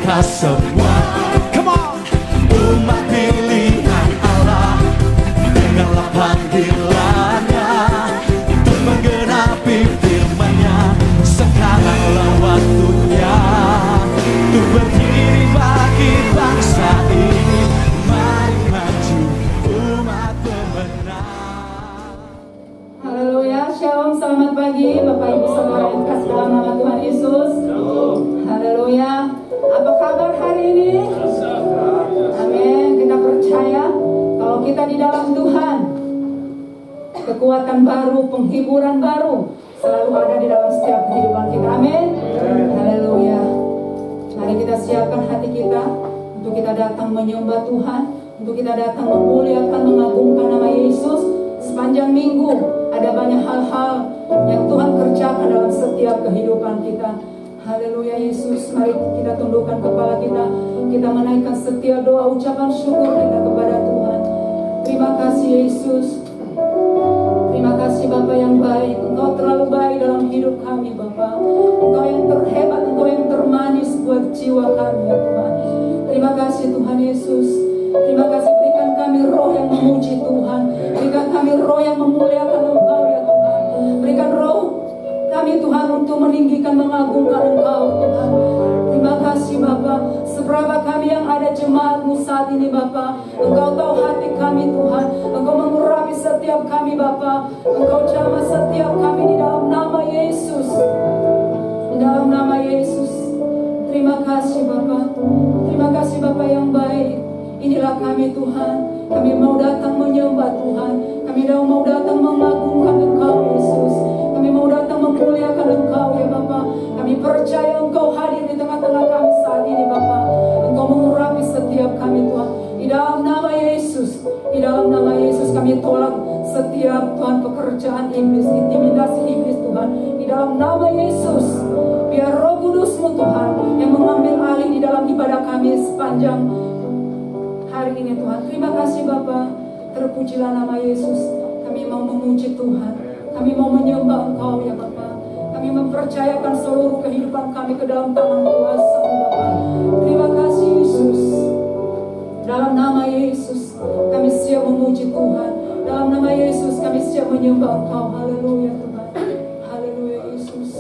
kita semua. Come on, umat pilihan Allah, dengarlah panggilannya untuk menggenapi firman-Nya. Sekaranglah waktunya untuk berdiri bagi bangsa ini. Mari maju umat pemenang. Haleluya, shalom, selamat pagi Bapak Ibu Saudara yang kasih dalam nama Tuhan Yesus. Haleluya, apa kabar hari ini? Amin. Kita percaya kalau kita di dalam Tuhan, kekuatan baru, penghiburan baru selalu ada di dalam setiap kehidupan kita. Amin. Haleluya. Mari kita siapkan hati kita untuk kita datang menyembah Tuhan, untuk kita datang memuliakan, mengagungkan nama Yesus. Sepanjang minggu ada banyak hal-hal yang Tuhan kerjakan dalam setiap kehidupan kita. Haleluya Yesus, mari kita tundukkan kepala kita. Kita menaikkan setiap doa ucapan syukur kita kepada Tuhan. Terima kasih Yesus. Terima kasih Bapa yang baik. Engkau terlalu baik dalam hidup kami Bapa. Engkau yang terhebat, Engkau yang termanis buat jiwa kami ya Tuhan. Terima kasih Tuhan Yesus. Terima kasih, berikan kami roh yang memuji Tuhan. Berikan kami roh yang memuliakan Engkau ya Tuhan. Berikan roh kami Tuhan untuk meninggikan, mengagungkan Engkau Tuhan. Terima kasih Bapa. Seberapa kami yang ada jemaat-Mu saat ini Bapa, Engkau tahu hati kami Tuhan. Engkau mengurapi setiap kami Bapa. Engkau jamah setiap kami di dalam nama Yesus. Di dalam nama Yesus. Terima kasih Bapa. Terima kasih Bapa yang baik. Inilah kami Tuhan. Kami mau datang menyembah Tuhan. Kami mau datang mengagungkan Engkau Yesus. Kami mau datang memuliakan Engkau ya Bapa. Kami percaya Engkau hadir di tengah-tengah kami saat ini Bapa. Engkau mengurapi setiap kami Tuhan. Di dalam nama Yesus. Di dalam nama Yesus kami tolak setiap Tuhan pekerjaan iblis, intimidasi iblis Tuhan. Di dalam nama Yesus. Biar Roh Kudus-Mu Tuhan yang mengambil alih di dalam ibadah kami sepanjang hari ini Tuhan. Terima kasih Bapa. Terpujilah nama Yesus. Kami mau memuji Tuhan. Kami mau menyembah Engkau ya Bapa. Kami mempercayakan seluruh kehidupan kami ke dalam tangan kuasa-Mu Bapa. Terima kasih Yesus. Dalam nama Yesus kami siap memuji Tuhan. Dalam nama Yesus kami siap menyembah Engkau. Haleluya Tuhan. Haleluya Yesus.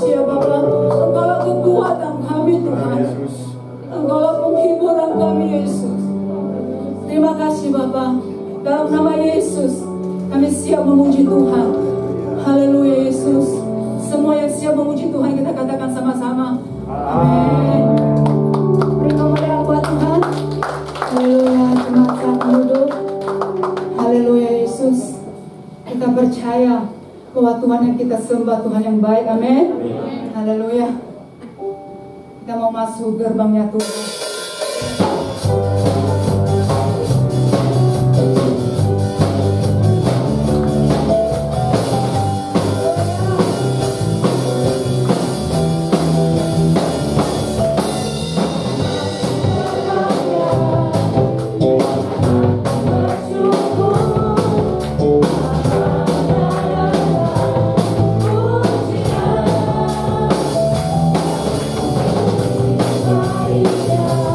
kasih ya Bapa. Engkaulah kekuatan kami Tuhan. Engkaulah penghiburan kami Yesus. Terima kasih Bapa. Dalam nama Yesus kami siap memuji Tuhan. Haleluya Yesus. Semua yang siap memuji Tuhan kita katakan sama-sama. Amin. Beri kemuliaan buat Tuhan. Haleluya. Jemaat duduk. Haleluya Yesus. Kita percaya bahwa Tuhan yang kita sembah Tuhan yang baik. Amin. Haleluya. Kita mau masuk gerbangnya Tuhan. Yeah.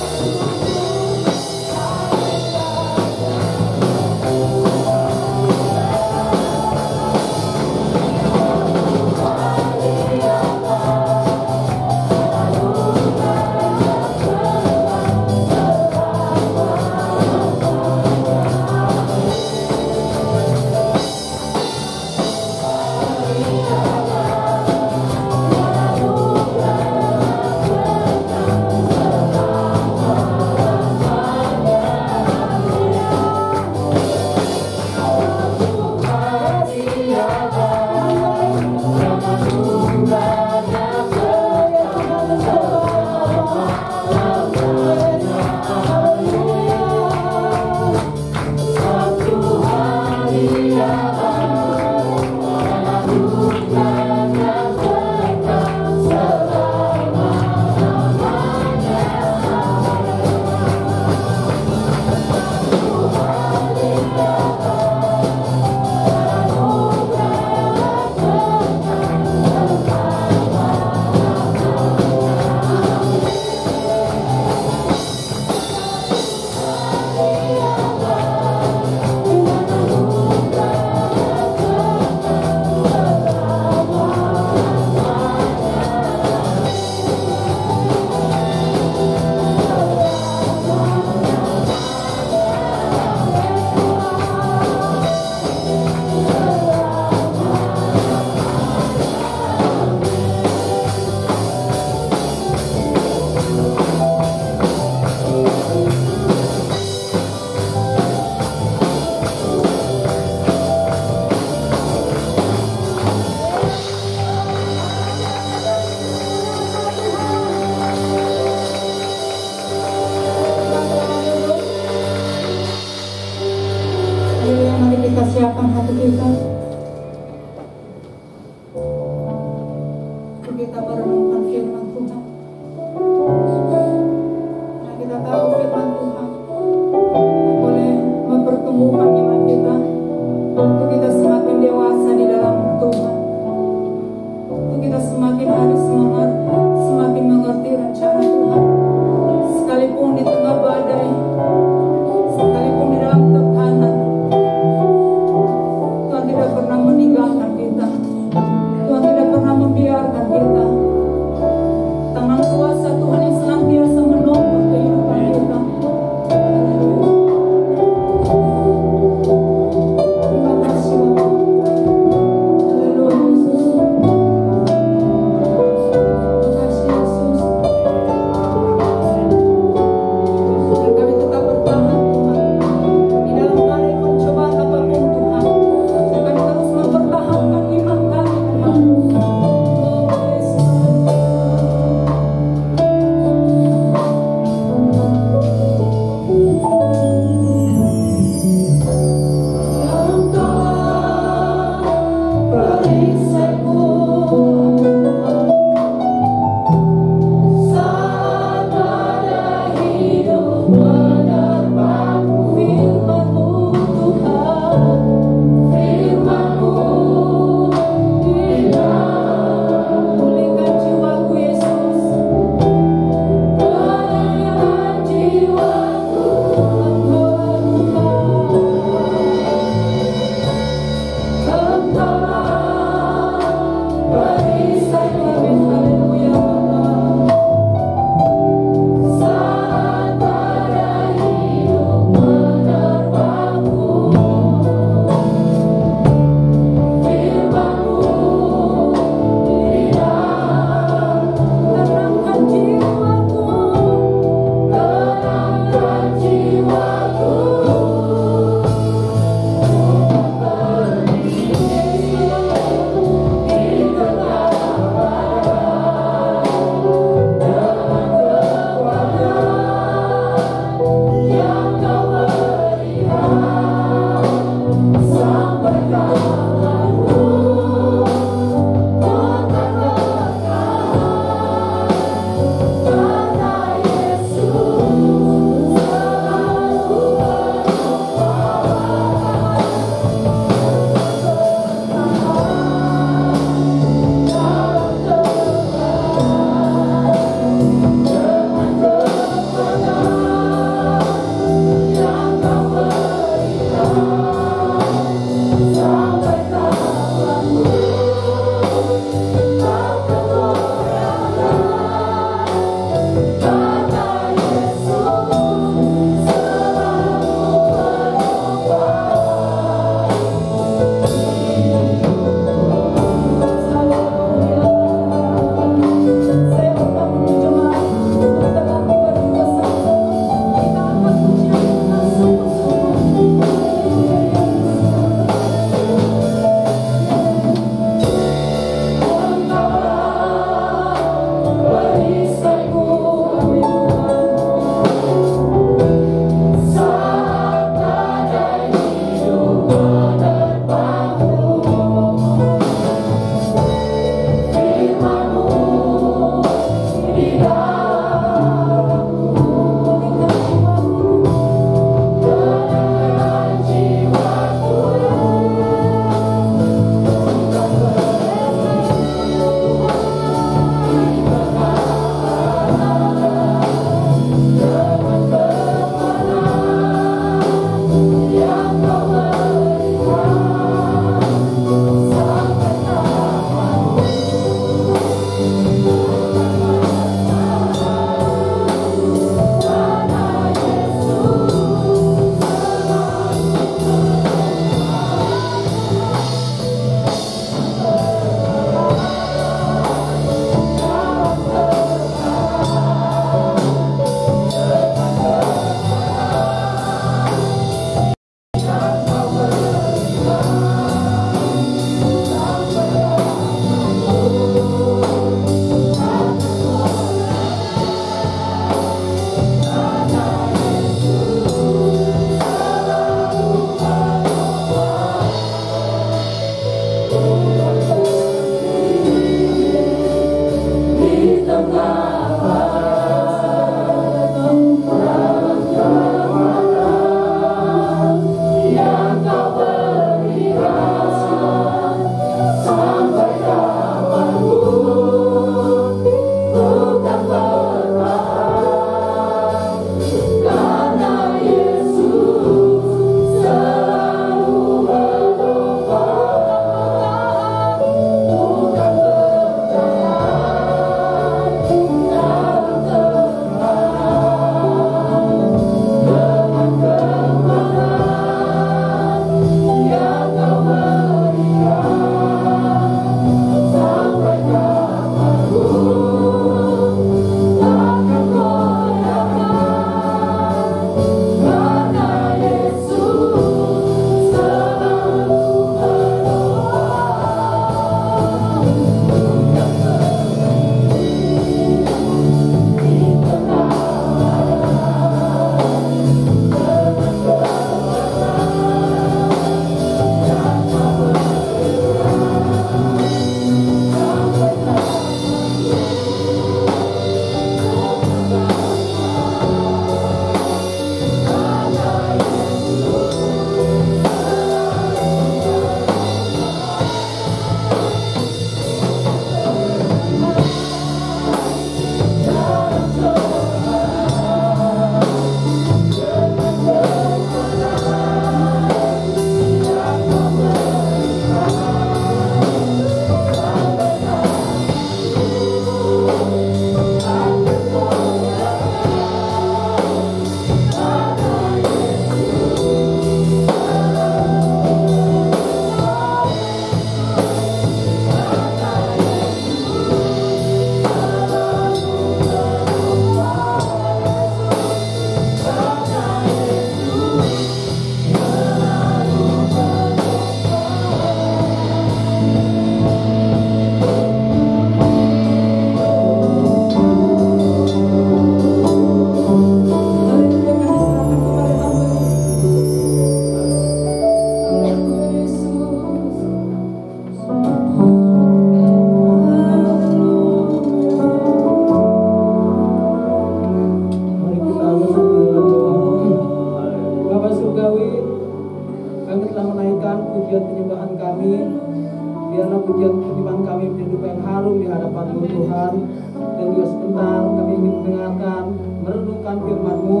Biarlah pujian kami menjadi dupa yang harum di hadapan-Mu Tuhan. Dan juga sebentar kami ingin mendengarkan, merenungkan firman-Mu.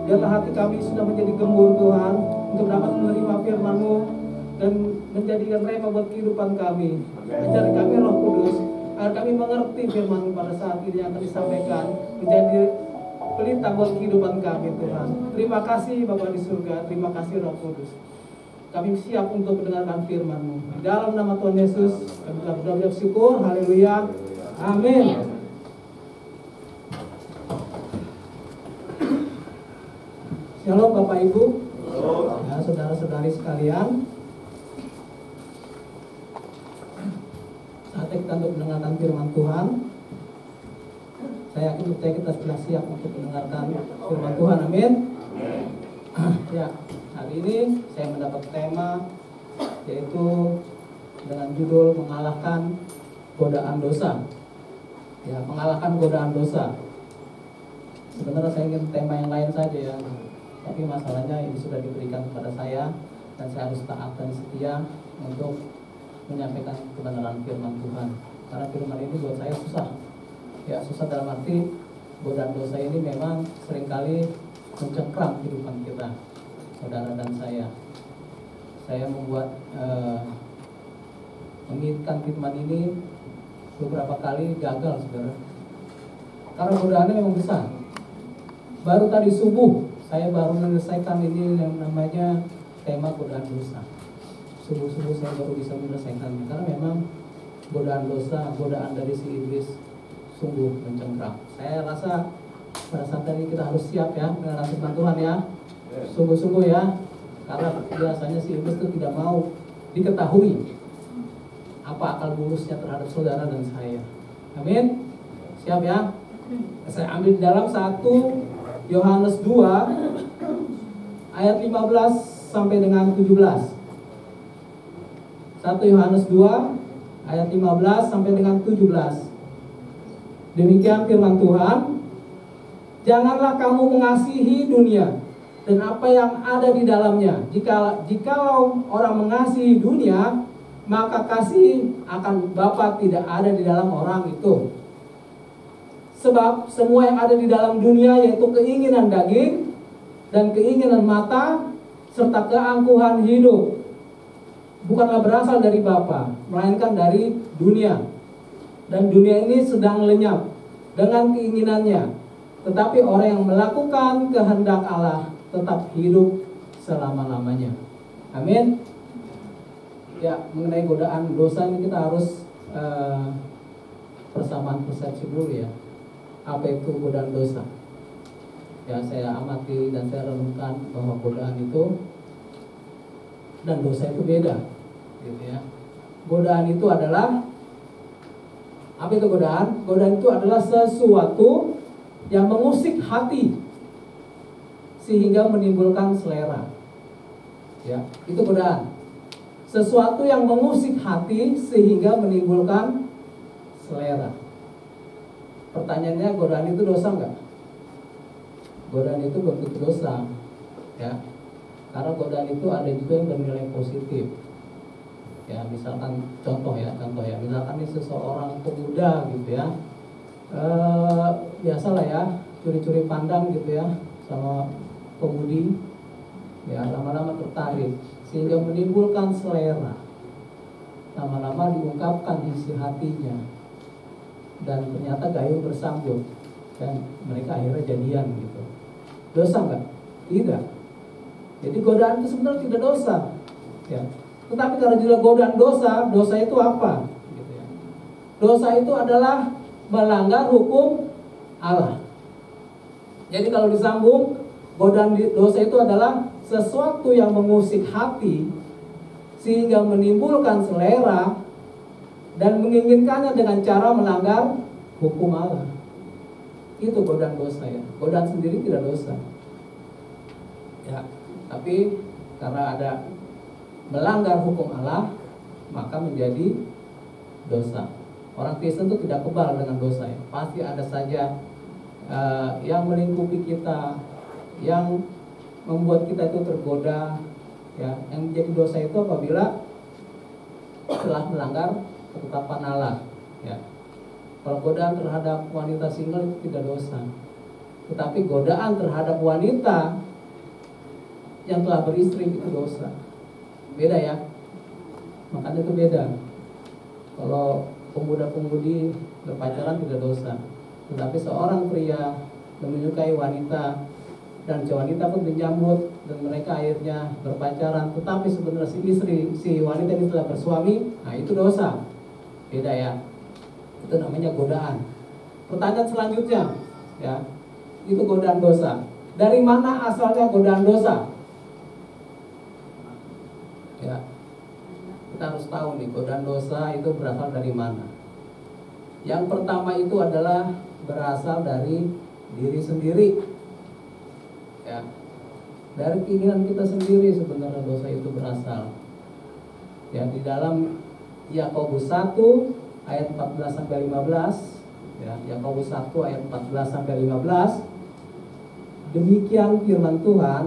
Biarlah hati kami sudah menjadi gembur Tuhan, untuk dapat menerima firman-Mu dan menjadikan rema buat kehidupan kami. Ajari kami Roh Kudus, agar kami mengerti firman-Mu pada saat ini yang akan disampaikan, menjadi pelita buat kehidupan kami Tuhan. Terima kasih Bapa di surga, terima kasih Roh Kudus. Kami siap untuk mendengarkan firman-Mu. Di dalam nama Tuhan Yesus, kami telah berdoa syukur. Haleluya. Amin. Shalom Bapak Ibu, ya, saudara-saudari sekalian. Saatnya kita untuk mendengarkan firman Tuhan. Saya yakin percaya kita sudah siap untuk mendengarkan firman Tuhan. Amin. Ya, hari ini saya mendapat tema yaitu dengan judul mengalahkan godaan dosa. Ya, mengalahkan godaan dosa. Sebenarnya saya ingin tema yang lain saja ya, tapi masalahnya ini sudah diberikan kepada saya dan saya harus taat dan setia untuk menyampaikan kebenaran firman Tuhan. Karena firman ini buat saya susah. Ya, susah dalam arti godaan dosa ini memang seringkali mencengkram kehidupan kita, saudara dan saya. Saya membuat menginginkan firman ini beberapa kali gagal, saudara. Karena godaannya memang besar. Baru tadi subuh saya baru menyelesaikan ini yang namanya tema godaan dosa. Subuh-subuh saya baru bisa menyelesaikannya karena memang godaan dosa, godaan dari si iblis sungguh mencengkram. Saya rasa pada saat ini kita harus siap ya dengan firman Tuhan ya. Sungguh-sungguh ya. Karena biasanya si iblis itu tidak mau diketahui apa akal bulusnya terhadap saudara dan saya. Amin. Siap ya. Saya ambil dalam 1 Yohanes 2 ayat 15 sampai dengan 17. 1 Yohanes 2 ayat 15 sampai dengan 17. Demikian firman Tuhan. Janganlah kamu mengasihi dunia dan apa yang ada di dalamnya. Jikalau orang mengasihi dunia, maka kasih akan Bapa tidak ada di dalam orang itu. Sebab semua yang ada di dalam dunia, yaitu keinginan daging dan keinginan mata serta keangkuhan hidup, bukanlah berasal dari Bapa, melainkan dari dunia. Dan dunia ini sedang lenyap dengan keinginannya. Tetapi orang yang melakukan kehendak Allah tetap hidup selama-lamanya. Amin. Ya, mengenai godaan dosa ini kita harus persamaan persepsi dulu ya. Apa itu godaan dosa? Ya, saya amati dan saya renungkan bahwa godaan itu dan dosa itu beda, gitu ya. Godaan itu adalah apa itu godaan? Godaan itu adalah sesuatu yang mengusik hati sehingga menimbulkan selera. Ya, itu godaan. Sesuatu yang mengusik hati sehingga menimbulkan selera. Pertanyaannya, godaan itu dosa enggak? Godaan itu belum tentu dosa, ya. Karena godaan itu ada juga yang bernilai positif. Ya, misalkan contoh ya, misalkan ini seseorang pemuda gitu ya, biasalah ya, curi-curi pandang gitu ya, sama pemudi, ya lama-lama tertarik sehingga menimbulkan selera, lama-lama diungkapkan isi hatinya, dan ternyata gayung bersambut dan mereka akhirnya jadian gitu. Dosa enggak? Tidak. Jadi godaan itu sebenarnya tidak dosa, ya. Tetapi kalau juga godaan dosa, dosa itu apa? Gitu ya. Dosa itu adalah melanggar hukum Allah. Jadi kalau disambung, godaan dosa itu adalah sesuatu yang mengusik hati sehingga menimbulkan selera dan menginginkannya dengan cara melanggar hukum Allah. Itu godaan dosa ya. Godaan sendiri tidak dosa. Ya, tapi karena ada melanggar hukum Allah, maka menjadi dosa. Orang Kristen itu tidak kebal dengan dosa ya. Pasti ada saja yang melingkupi kita, yang membuat kita itu tergoda ya. Yang menjadi dosa itu apabila telah melanggar ketetapan Allah. Ya. Kalau godaan terhadap wanita single itu tidak dosa, tetapi godaan terhadap wanita yang telah beristri itu dosa. Beda ya, makanya itu beda. Kalau pemuda-pemudi berpacaran tidak dosa, tetapi seorang pria yang menyukai wanita dan wanita pun menyambut dan mereka akhirnya berpacaran, tetapi sebenarnya si wanita ini telah bersuami, nah itu dosa. Beda ya, itu namanya godaan. Pertanyaan selanjutnya, ya, itu godaan dosa. Dari mana asalnya godaan dosa? Ya, kita harus tahu nih, godaan dosa itu berasal dari mana. Yang pertama itu adalah berasal dari diri sendiri. Ya, dari keinginan kita sendiri sebenarnya dosa itu berasal. Ya, di dalam Yakobus 1 ayat 14 sampai 15, ya, Yakobus 1 ayat 14 sampai 15. Demikian firman Tuhan.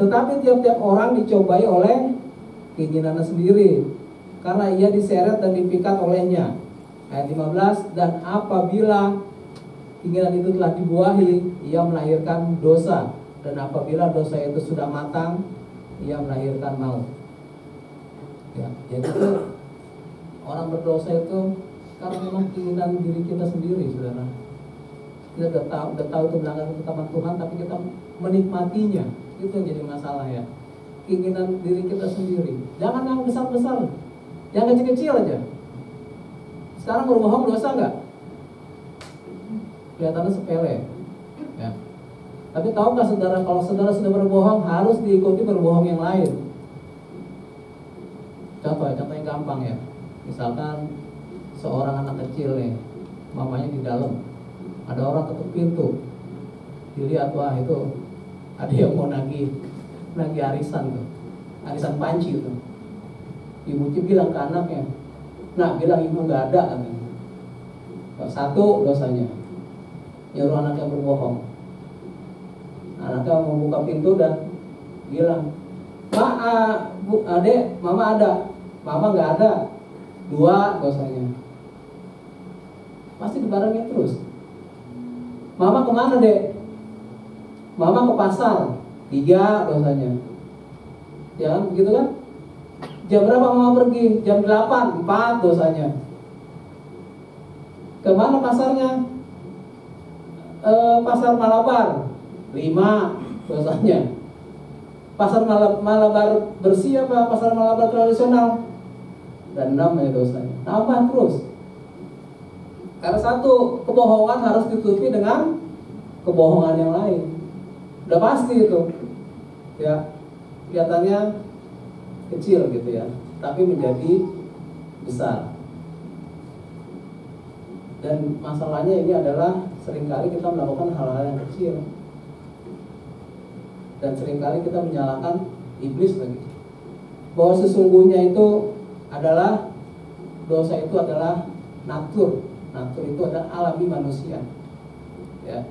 Tetapi tiap-tiap orang dicobai oleh keinginannya sendiri, karena ia diseret dan dipikat olehnya. Ayat 15, dan apabila keinginan itu telah dibuahi, ia melahirkan dosa. Dan apabila dosa itu sudah matang, ia melahirkan maut. Ya, jadi itu orang berdosa itu karena memang keinginan diri kita sendiri, saudara. Kita udah tahu itu melanggar ketetapan Tuhan, tapi kita menikmatinya. Itu yang jadi masalah ya. Keinginan diri kita sendiri. Jangan yang besar-besar, yang kecil-kecil aja. Sekarang berbohong dosa nggak? Kelihatannya sepele, ya. Tapi tahukah saudara, kalau saudara sudah berbohong, harus diikuti berbohong yang lain. Contoh yang gampang ya. Misalkan seorang anak kecil nih, mamanya di dalam, ada orang ketuk pintu, dilihat, wah itu ada yang mau nagih arisan tuh, arisan panci tuh. Ibunya bilang ke anaknya, nah bilang ibu nggak ada katanya. Satu dosanya, nyuruh anaknya berbohong. Anaknya membuka pintu dan bilang, bu, adek, mama ada, mama nggak ada. Dua dosanya, pasti dibarengin terus. Mama kemana dek? Mama ke pasar. Tiga dosanya. Ya begitu kan? Jam berapa mama pergi? Jam 8, 4 dosanya. Kemana pasarnya? Pasar Malabar, 5 dosanya. Pasar Malabar bersih apa pasar Malabar tradisional? Dan 6 ya dosanya. Tambah terus. Karena satu kebohongan harus ditutupi dengan kebohongan yang lain. Udah pasti itu. Ya, kelihatannya kecil gitu ya, tapi menjadi besar. Dan masalahnya ini adalah seringkali kita melakukan hal-hal yang kecil, dan seringkali kita menyalahkan iblis lagi. Bahwa sesungguhnya itu adalah dosa itu adalah natur itu adalah alami manusia. Ya,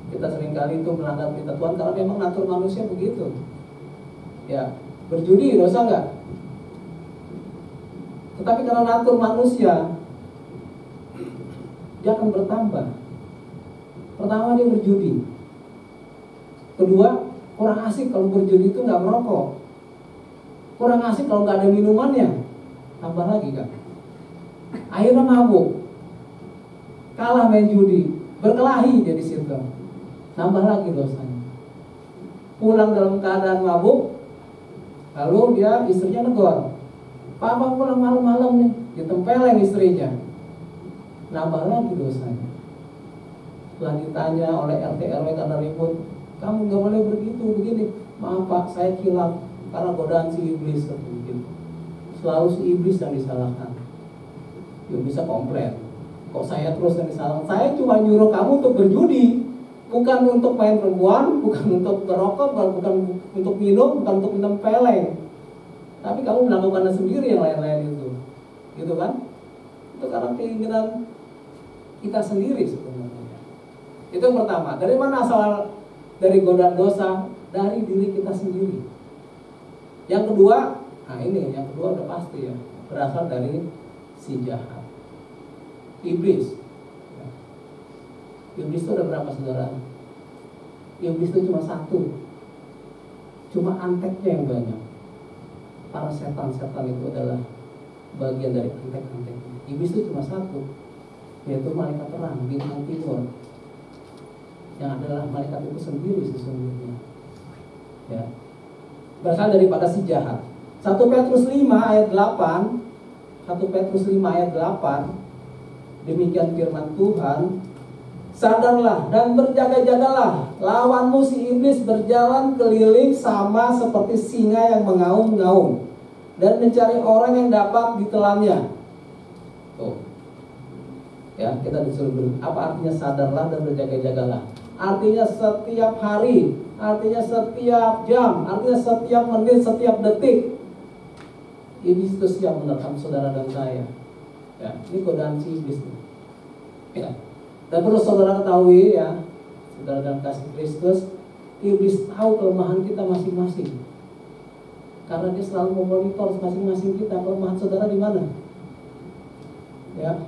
kita seringkali itu melanggar perintah Tuhan karena memang natur manusia begitu. Ya, berjudi dosa nggak? Tetapi karena natur manusia, dia akan bertambah. Pertama dia berjudi. Kedua, kurang asik kalau berjudi itu nggak merokok. Kurang asik kalau nggak ada minumannya. Tambah lagi kan? Akhirnya mabuk. Kalah main judi, berkelahi jadi situ. Nambah lagi dosanya. Pulang dalam keadaan mabuk, lalu dia istrinya negor, papa pulang malam-malam nih, ditempelin istrinya. Nambah lagi dosanya. Setelah ditanya oleh RT RW karena ribut, kamu nggak boleh begitu begini. Maaf pak, saya kilaf karena godaan si iblis begitu. Selalu si iblis yang disalahkan. Ya bisa komplain. Kok saya terus yang disalahkan? Saya cuma nyuruh kamu untuk berjudi, bukan untuk main perempuan, bukan untuk berokok, bukan untuk minum, bukan untuk minum peleng. Tapi kamu melakukannya sendiri yang lain-lain itu, gitu kan? Itu karena keinginan kita sendiri sebenarnya. Itu yang pertama. Dari mana asal dari godaan dosa? Dari diri kita sendiri. Yang kedua, Nah ini yang kedua udah pasti ya, berasal dari si jahat, iblis. Iblis itu ada berapa saudara? Iblis itu cuma satu, cuma anteknya yang banyak. Para setan-setan itu adalah bagian dari antek-anteknya. Iblis itu cuma satu, yaitu malaikat terang, bintang timur, yang adalah malaikat itu sendiri sesungguhnya. Ya, berasal daripada si jahat. 1 Petrus 5 ayat 8, 1 Petrus 5 ayat 8, demikian firman Tuhan, sadarlah dan berjaga-jagalah, lawanmu si iblis berjalan keliling sama seperti singa yang mengaum-ngaum dan mencari orang yang dapat ditelannya. Tuh. Ya, kita disuruh apa artinya sadarlah dan berjaga-jagalah? Artinya setiap hari, artinya setiap jam, artinya setiap menit, setiap detik. Iblis itu siap menerkam saudara dan saya. Ya, ini godaan si iblis. Ya. Dan perlu saudara ketahui ya, saudara dalam kasih Kristus, iblis tahu kelemahan kita masing-masing. Karena dia selalu memonitor masing-masing kita, kelemahan saudara di mana. Ya.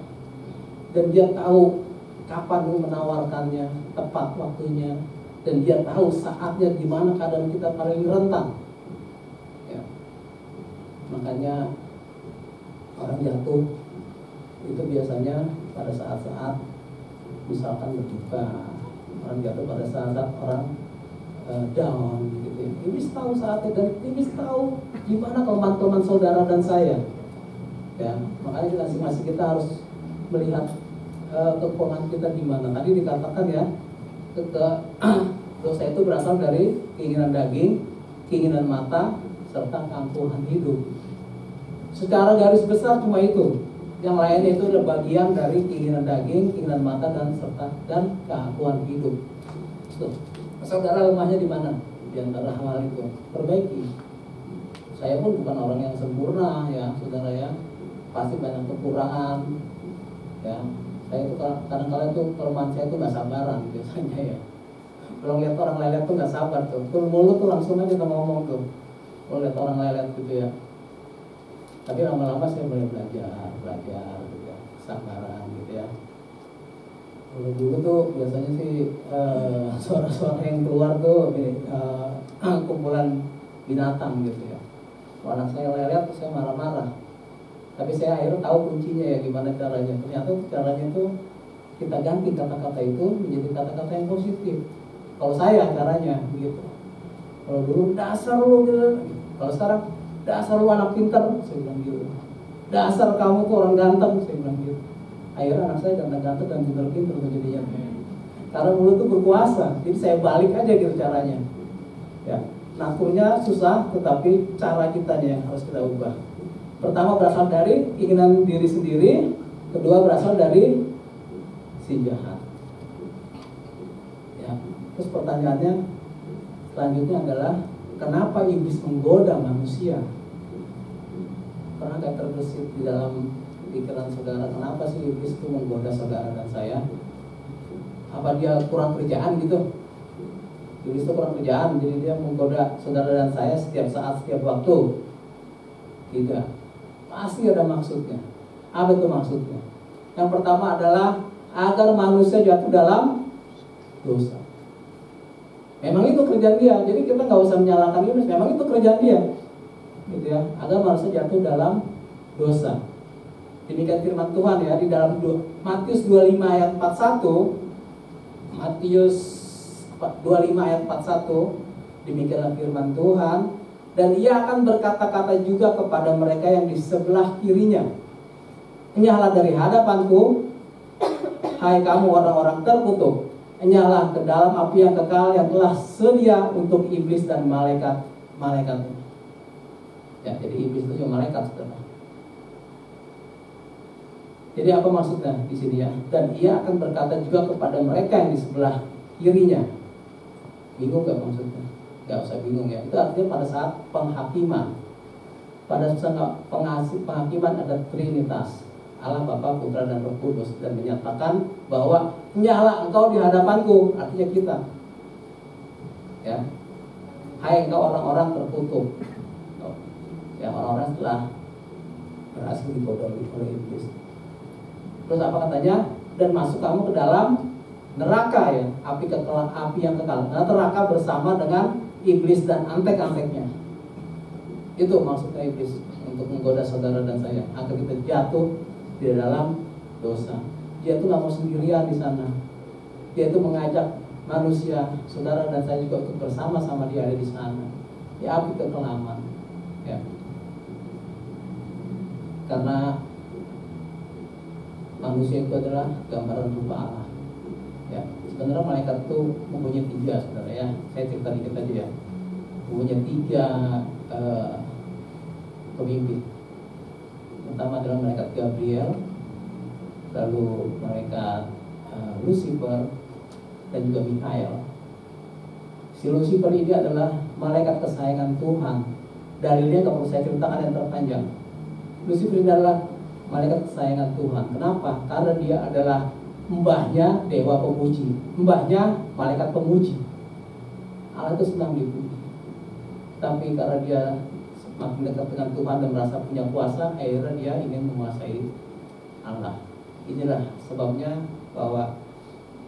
Dan dia tahu kapan menawarkannya, tepat waktunya, dan dia tahu saatnya di mana keadaan kita paling rentan. Ya. Makanya orang jatuh itu biasanya pada saat-saat misalkan berduka, orang jatuh pada saat-saat orang down gitu ya. Iblis tahu saatnya dan iblis tahu gimana kelemahan-kelemahan saudara dan saya. Ya, makanya kita masing-masing kita harus melihat kekurangan kita di mana. Tadi dikatakan ya, dosa itu berasal dari keinginan daging, keinginan mata, serta keangkuhan hidup. Secara garis besar cuma itu. Yang lainnya itu adalah bagian dari keinginan daging, keinginan mata, dan keangkuhan hidup. Saudara lemahnya di mana? Di antara hal itu perbaiki. Saya pun bukan orang yang sempurna ya, saudara ya. Pasti banyak kekurangan. Ya, saya itu kadang-kadang tuh kelemahan saya tuh nggak sabaran biasanya ya. Kalau lihat orang lelet tuh nggak sabar tuh. Mulut tuh langsung aja kita ngomong tuh. Kalau lihat orang lelet gitu ya. Tapi lama-lama saya mulai belajar gitu ya, sabaran gitu ya. Kalau dulu tuh biasanya sih suara-suara yang keluar tuh kumpulan binatang gitu ya. Kalau anak saya lelet saya marah-marah. Tapi saya akhirnya tahu kuncinya ya gimana caranya. Ternyata caranya tuh kita ganti kata-kata itu menjadi kata-kata yang positif. Kalau saya caranya begitu. Kalau dulu dasar lu gitu. Kalau sekarang dasar lu anak pintar, saya bilang gitu. Dasar kamu tuh orang ganteng, saya bilang gitu. Akhirnya anak saya ganteng-ganteng dan pintar-pintar tuh jadinya. Karena mulut tuh berkuasa, jadi saya balik aja gitu caranya. Ya, naturnya susah, tetapi cara kita yang harus kita ubah. Pertama berasal dari keinginan diri sendiri, kedua berasal dari si jahat. Ya, terus pertanyaannya selanjutnya adalah kenapa iblis menggoda manusia? Pernah gak terbesit di dalam pikiran saudara, kenapa sih iblis itu menggoda saudara dan saya? Apa dia kurang kerjaan gitu? Iblis itu kurang kerjaan, jadi dia menggoda saudara dan saya setiap saat, setiap waktu? Tidak. Pasti ada maksudnya. Apa itu maksudnya? Yang pertama adalah agar manusia jatuh dalam dosa. Memang itu kerjaan dia. Jadi kita nggak usah menyalahkan iblis. Memang itu kerjaan dia, gitu ya. Agar manusia jatuh dalam dosa. Demikian firman Tuhan ya di dalam Matius 25 ayat 41. Matius 25 ayat 41. Demikianlah firman Tuhan. Dan ia akan berkata-kata juga kepada mereka yang di sebelah kirinya, enyahlah dari hadapanku, hai kamu orang-orang terkutuk, enyahlah ke dalam api yang kekal yang telah sedia untuk iblis dan malaikat-malaikatnya. Ya, jadi iblis itu cuma malaikat, saudara. Jadi apa maksudnya di sini ya? Dan ia akan berkata juga kepada mereka yang di sebelah kirinya. Bingung gak maksudnya? Gak usah bingung ya. Itu artinya pada saat penghakiman. Pada saat penghakiman ada Trinitas, Allah Bapa, Putra dan Roh Kudus, dan menyatakan bahwa nyala engkau di hadapanku, artinya kita. Ya. Hai engkau orang-orang terkutuk. Ya, orang-orang setelah berhasil digoda oleh iblis. Terus apa katanya? Dan masuk kamu ke dalam neraka, ya, api yang kekal. Nah, neraka bersama dengan iblis dan antek-anteknya. Itu maksudnya iblis, untuk menggoda saudara dan saya agar kita jatuh di dalam dosa. Dia itu nggak mau sendirian di sana. Dia itu mengajak manusia, saudara dan saya juga untuk bersama-sama dia ada di sana. Di api kekelaman. Ya. Karena manusia itu adalah gambaran rupa Allah. Ya, sebenarnya malaikat itu mempunyai 3, saudara, ya. Saya cerita dikit aja, ya. Mempunyai 3 pemimpin. Pertama adalah malaikat Gabriel, lalu malaikat Lucifer, dan juga Mikael. Si Lucifer ini adalah malaikat kesayangan Tuhan. Dalilnya kalau saya ceritakan yang terpanjang. Lucifer ini adalah malaikat kesayangan Tuhan. Kenapa? Karena dia adalah mbahnya dewa pemuji, mbahnya malaikat pemuji. Allah itu senang dipuji. Tapi karena dia semakin dekat dengan Tuhan dan merasa punya kuasa, akhirnya dia ingin menguasai Allah. Inilah sebabnya bahwa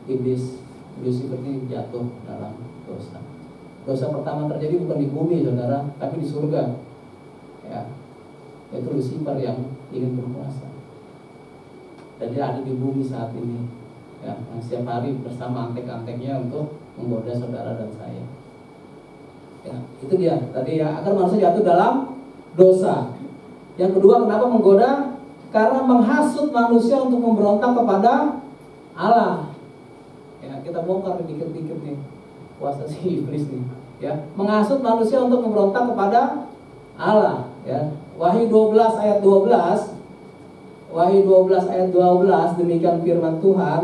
iblis Lucifer ini jatuh dalam dosa. Dosa pertama terjadi bukan di bumi, saudara, tapi di surga. Ya, itu Lucifer yang ingin berkuasa. Dan dia ada di bumi saat ini, ya, yang setiap hari bersama antek-anteknya untuk menggoda saudara dan saya. Ya, itu dia tadi, ya, agar manusia jatuh dalam dosa. Yang kedua, kenapa menggoda? Karena menghasut manusia untuk memberontak kepada Allah. Ya, kita bongkar dikit-dikit nih kuasa si iblis nih, ya, menghasut manusia untuk memberontak kepada Allah, ya. Wahyu 12 ayat 12. Wahyu 12 ayat 12, demikian firman Tuhan.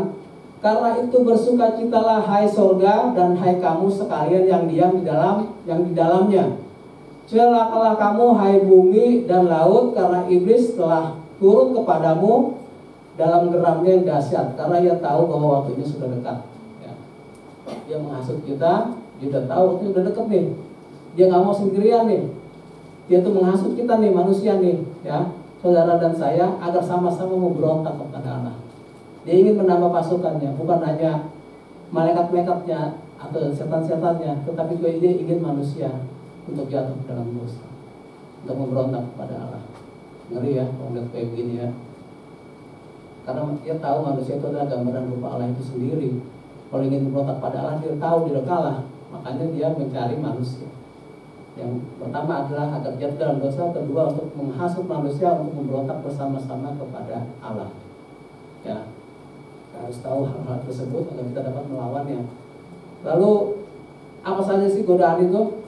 Karena itu bersukacitalah hai sorga dan hai kamu sekalian yang diam di dalamnya. Celakalah kamu hai bumi dan laut, karena iblis telah turun kepadamu dalam geramnya yang dahsyat, karena ia tahu bahwa waktunya sudah dekat. Ya. Dia menghasut kita, dia sudah tahu waktunya sudah dekat nih. Dia nggak mau sendirian nih. Dia tuh menghasut kita nih, manusia nih, ya, saudara dan saya, agar sama-sama memberontak kepada Allah. Dia ingin menambah pasukannya, bukan hanya malaikat-malaikatnya atau setan-setannya, tetapi juga dia ingin manusia untuk jatuh dalam dosa, untuk memberontak kepada Allah. Ngeri ya, kalau lihat kayak begini, ya. Karena dia tahu manusia itu adalah gambaran rupa Allah itu sendiri. Kalau ingin memberontak pada Allah, dia tahu dia kalah, makanya dia mencari manusia. Yang pertama adalah agar jatuh dalam dosa, kedua untuk menghasut manusia untuk memberontak bersama-sama kepada Allah. Ya, kita harus tahu hal-hal tersebut agar kita dapat melawannya. Lalu apa saja sih godaan itu?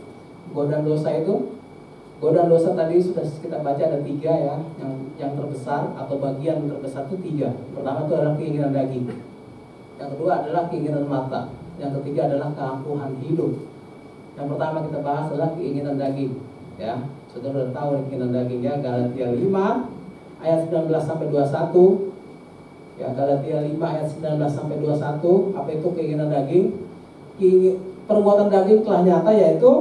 Godaan dosa itu? Godaan dosa tadi sudah kita baca ada 3, ya. Yang terbesar atau bagian terbesar itu 3. Pertama itu adalah keinginan daging. Yang kedua adalah keinginan mata. Yang ketiga adalah keangkuhan hidup. Yang pertama kita bahas adalah keinginan daging, ya. Saudara sudah tahu keinginan daging, ya. Galatia 5 ayat 19 sampai 21. Ya, Galatia 5 ayat 19 sampai 21. Apa itu keinginan daging? Perbuatan daging telah nyata, yaitu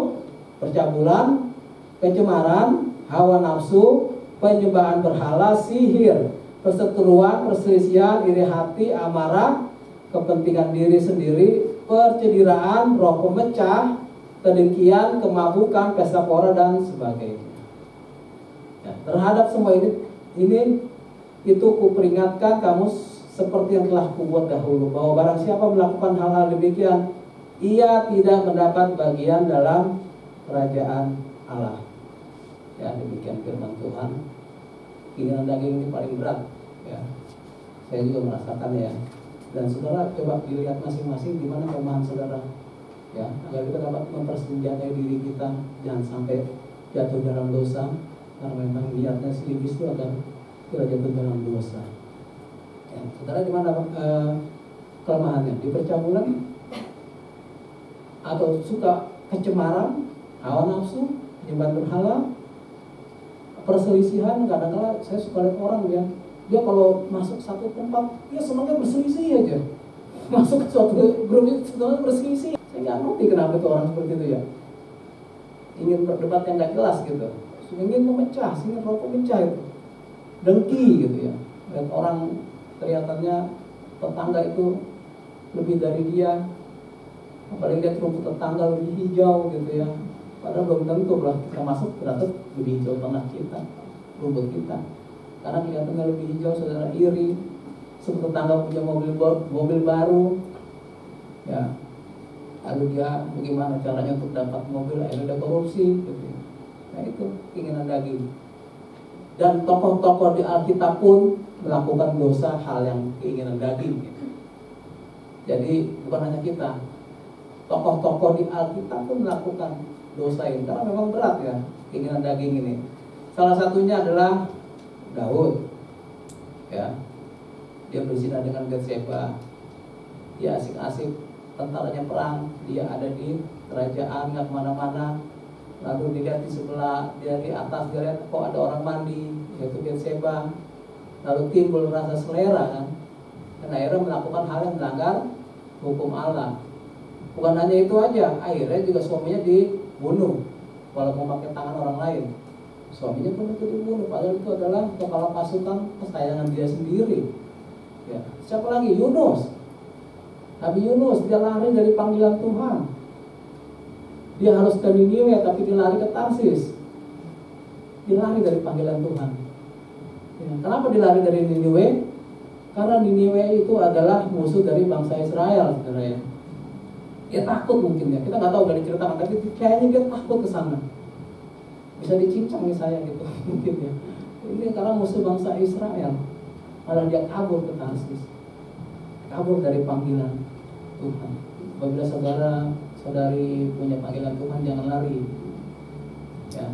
percabulan, kecemaran, hawa nafsu, penyembahan berhala, sihir, perseteruan, perselisihan, iri hati, amarah, kepentingan diri sendiri, percediraan, roh pemecah, kedengkian, kemabukan, pesta pora, dan sebagainya. Ya, terhadap semua ini itu kuperingatkan kamu seperti yang telah kubuat dahulu, bahwa barang siapa melakukan hal-hal demikian, ia tidak mendapat bagian dalam kerajaan Allah. Ya, demikian firman Tuhan. Keinginan daging ini paling berat, ya. Saya juga merasakan, ya. Dan saudara coba dilihat masing-masing di mana kelemahan saudara. Ya, agar kita dapat mempersenjatai diri kita, jangan sampai jatuh dalam dosa, karena memang niatnya si iblis itu agar kita jatuh dalam dosa. Ya, saudara di mana kelemahannya? Di percabulan, atau suka kecemaran, hawa nafsu, penyembahan berhala, perselisihan. Kadang-kadang saya suka lihat orang, ya, dia kalau masuk satu tempat, dia senangnya berselisih aja. Masuk ke suatu grup itu senangnya berselisih. Saya nggak ngerti kenapa itu orang seperti itu, ya. Ingin berdebat yang nggak jelas gitu. ingin memecah, ingin roh pemecah itu, dengki gitu ya. Dan orang kelihatannya tetangga itu lebih dari dia, apalagi lihat rumput tetangga lebih hijau gitu ya. Padahal belum tentu lah kita masuk ternyata lebih hijau tanah kita, rumput kita. Karena kelihatannya lebih hijau, saudara iri. Sebelum tetangga punya mobil baru, ya, lalu dia bagaimana caranya untuk dapat mobil, akhirnya ada korupsi, gitu. Nah itu keinginan daging. Dan tokoh-tokoh di Alkitab pun melakukan dosa hal yang keinginan daging. Gitu. Jadi bukan hanya kita, tokoh-tokoh di Alkitab pun melakukan dosa ini karena memang berat ya keinginan daging ini. Salah satunya adalah Daud, ya. Dia berzina dengan Batseba. Dia asik-asik, tentaranya perang, dia ada di kerajaan, nggak kemana-mana. Lalu dilihat di sebelah, dia di atas, dia lihat kok ada orang mandi, yaitu Batseba. Lalu timbul rasa selera kan, dan akhirnya melakukan hal yang melanggar hukum Allah. Bukan hanya itu aja, akhirnya juga suaminya dibunuh, walaupun pakai tangan orang lain. Suaminya pun itu dibunuh, padahal itu adalah kepala pasukan kesayangan dia sendiri. Ya, siapa lagi? Yunus. Nabi Yunus, dia lari dari panggilan Tuhan. Dia harus ke Niniwe, tapi dia lari ke Tarsis. Dia lari dari panggilan Tuhan. Ya, kenapa dia lari dari Niniwe? Karena Niniwe itu adalah musuh dari bangsa Israel, saudara ya. Dia takut mungkin ya. Kita nggak tahu dari ceritakan, tapi kayaknya dia takut ke sana. Bisa dicincang misalnya gitu, mungkin ya. Ini karena musuh bangsa Israel. Malah dia kabur ke Tarsis, kabur dari panggilan Tuhan. Apabila saudara-saudari punya panggilan Tuhan, jangan lari. Ya,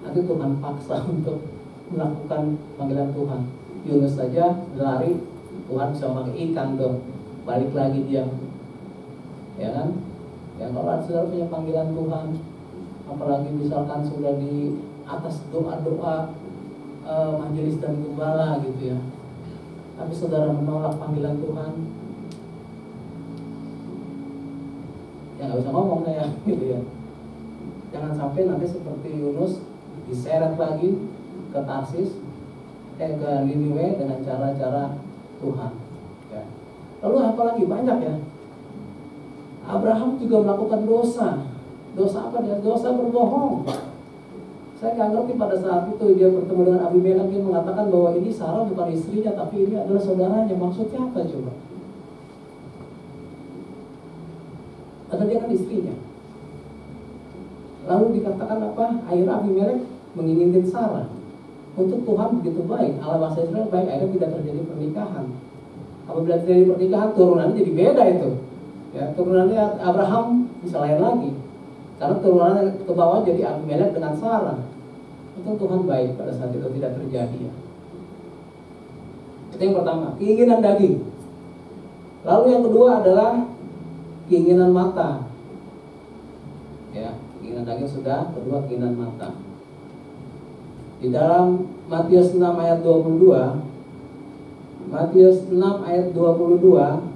nanti Tuhan paksa untuk melakukan panggilan Tuhan. Yunus saja lari, Tuhan bisa pakai ikan dong, balik lagi dia. Ya kan? Ya kalau saudara punya panggilan Tuhan, apalagi misalkan sudah di atas doa-doa majelis dan gembala gitu ya, tapi saudara menolak panggilan Tuhan, ya nggak bisa ngomong saya gitu ya. Jangan sampai nanti seperti Yunus diseret lagi ke Tarsis, ke Niniwe dengan cara-cara Tuhan. Ya. Lalu apa lagi? Banyak ya. Abraham juga melakukan dosa. Dosa apa dia? Dosa berbohong. Saya nggak ngerti pada saat itu dia bertemu dengan Abimelek, dia mengatakan bahwa ini Sarah bukan istrinya, tapi ini adalah saudaranya. Maksudnya apa coba? Padahal dia kan istrinya. Lalu dikatakan apa? Akhirnya Abimelek menginginkan Sarah. Untuk Tuhan begitu baik, Allah bangsa Israel baik, akhirnya tidak terjadi pernikahan. Apabila terjadi pernikahan, turunannya jadi beda itu. Ya, turunannya Abraham bisa lain lagi. Karena turunannya ke bawah jadi Abimelek dengan Sarah. Itu Tuhan baik pada saat itu tidak terjadi ya. Itu yang pertama, keinginan daging. Lalu yang kedua adalah keinginan mata. Ya, keinginan daging sudah, kedua keinginan mata. Di dalam Matius 6 ayat 22, Matius 6 ayat 22,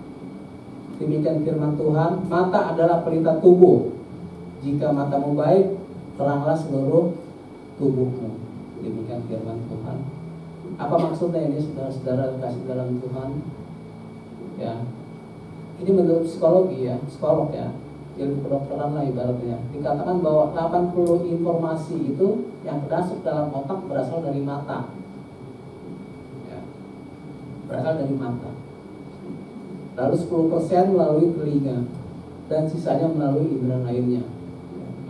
demikian firman Tuhan, mata adalah pelita tubuh. Jika matamu baik, teranglah seluruh tubuhmu. Demikian firman Tuhan. Apa maksudnya ini, saudara-saudara kasih dalam Tuhan? Ya, ini menurut psikologi ya, psikolog ya, ilmu kedokteran lah ibaratnya. Dikatakan bahwa 80 informasi itu yang masuk dalam otak berasal dari mata. Ya, berasal dari mata. Lalu 10% melalui telinga dan sisanya melalui indera lainnya.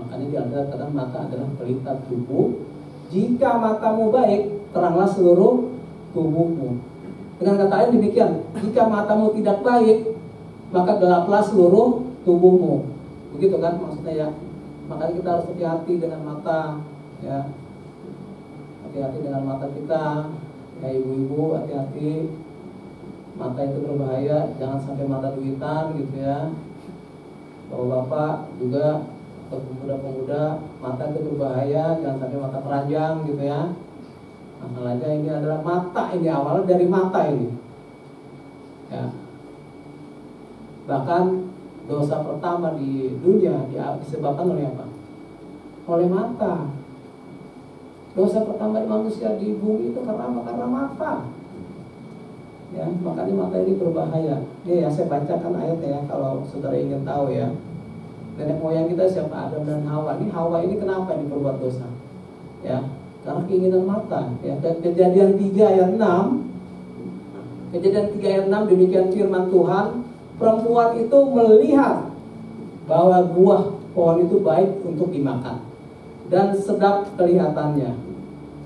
Makanya di Alkitab kata mata adalah pelita tubuh. Jika matamu baik, teranglah seluruh tubuhmu. Dengan kata lain demikian, jika matamu tidak baik, maka gelaplah seluruh tubuhmu. Begitu kan maksudnya ya. Makanya kita harus hati-hati dengan mata, ya. Hati-hati dengan mata kita, ya ibu-ibu, hati-hati. Mata itu berbahaya, jangan sampai mata duitan gitu ya. Bapak-bapak juga, pemuda-pemuda, mata itu berbahaya, jangan sampai mata keranjang gitu ya. Masalahnya ini adalah mata, ini awalnya dari mata ini ya. Bahkan dosa pertama di dunia disebabkan oleh apa? Oleh mata. Dosa pertama manusia di bumi itu karena apa? Karena mata. Ya, makanya mata ini berbahaya. Ini ya saya bacakan ayatnya ya, kalau saudara ingin tahu ya. Nenek moyang kita siapa? Adam dan Hawa. Ini Hawa ini kenapa ini berbuat dosa? Ya, karena keinginan mata. Ya, Kejadian 3 ayat 6. Kejadian 3 ayat 6 demikian firman Tuhan, perempuan itu melihat bahwa buah pohon itu baik untuk dimakan dan sedap kelihatannya.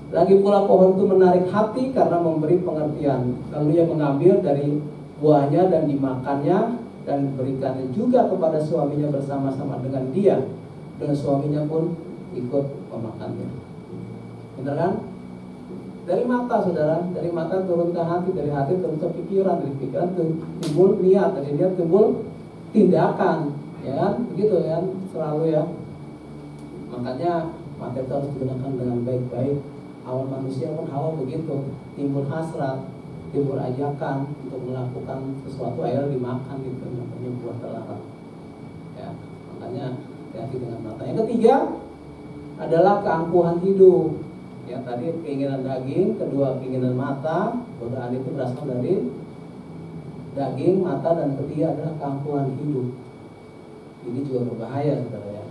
Lagi pula pohon itu menarik hati karena memberi pengertian. Lalu ia mengambil dari buahnya dan dimakannya dan berikannya juga kepada suaminya bersama-sama dengan dia. Dan suaminya pun ikut memakannya. Benar kan? Dari mata saudara, dari mata turun ke hati, dari hati turun ke pikiran, dari pikiran timbul niat, dari niat timbul tindakan, ya kan? Begitu ya, selalu ya. Makanya mata itu harus digunakan dengan baik-baik. Awal manusia pun Hawa begitu, timbul hasrat, timbul ajakan untuk melakukan sesuatu, akhirnya dimakan gitu, namanya buah terlarang. Ya, makanya hati-hati dengan mata. Yang ketiga adalah keangkuhan hidup. Ya, tadi keinginan daging, kedua keinginan mata. Godaan itu berasal dari daging, mata, dan ketiga adalah keangkuhan hidup. Ini juga berbahaya saudara ya.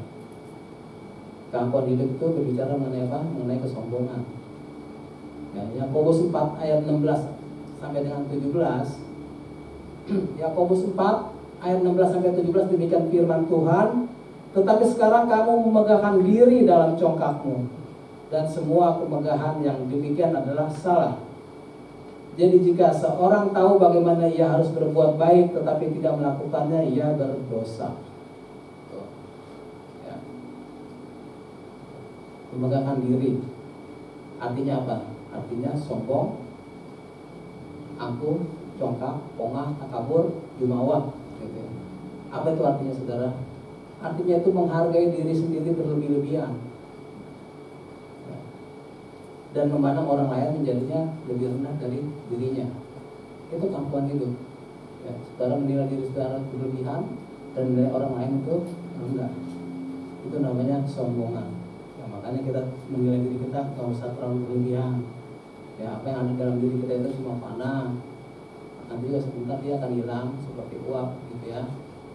Keangkuhan hidup itu berbicara mengenai apa? Mengenai kesombongan. Ya, Yakobus 4 ayat 16 sampai dengan 17. Yakobus 4 ayat 16 sampai 17 demikian firman Tuhan, tetapi sekarang kamu memegahkan diri dalam congkakmu, dan semua kemegahan yang demikian adalah salah. Jadi jika seorang tahu bagaimana ia harus berbuat baik tetapi tidak melakukannya, ia berdosa. Ya. Memegahkan diri artinya apa? Artinya sombong, angkuh, congkak, pongah, takabur, jumawa gitu. Apa itu artinya saudara? Artinya itu menghargai diri sendiri berlebih-lebihan dan memandang orang lain menjadinya lebih rendah dari dirinya. Itu keangkuhan hidup. Ya, saudara menilai diri saudara berlebihan dan menilai orang lain itu rendah. Itu namanya kesombongan. Ya, makanya kita menilai diri kita nggak usah terlalu berlebihan. Ya, apa yang ada dalam diri kita itu cuma fana. Nanti juga sebentar dia akan hilang seperti uap gitu ya.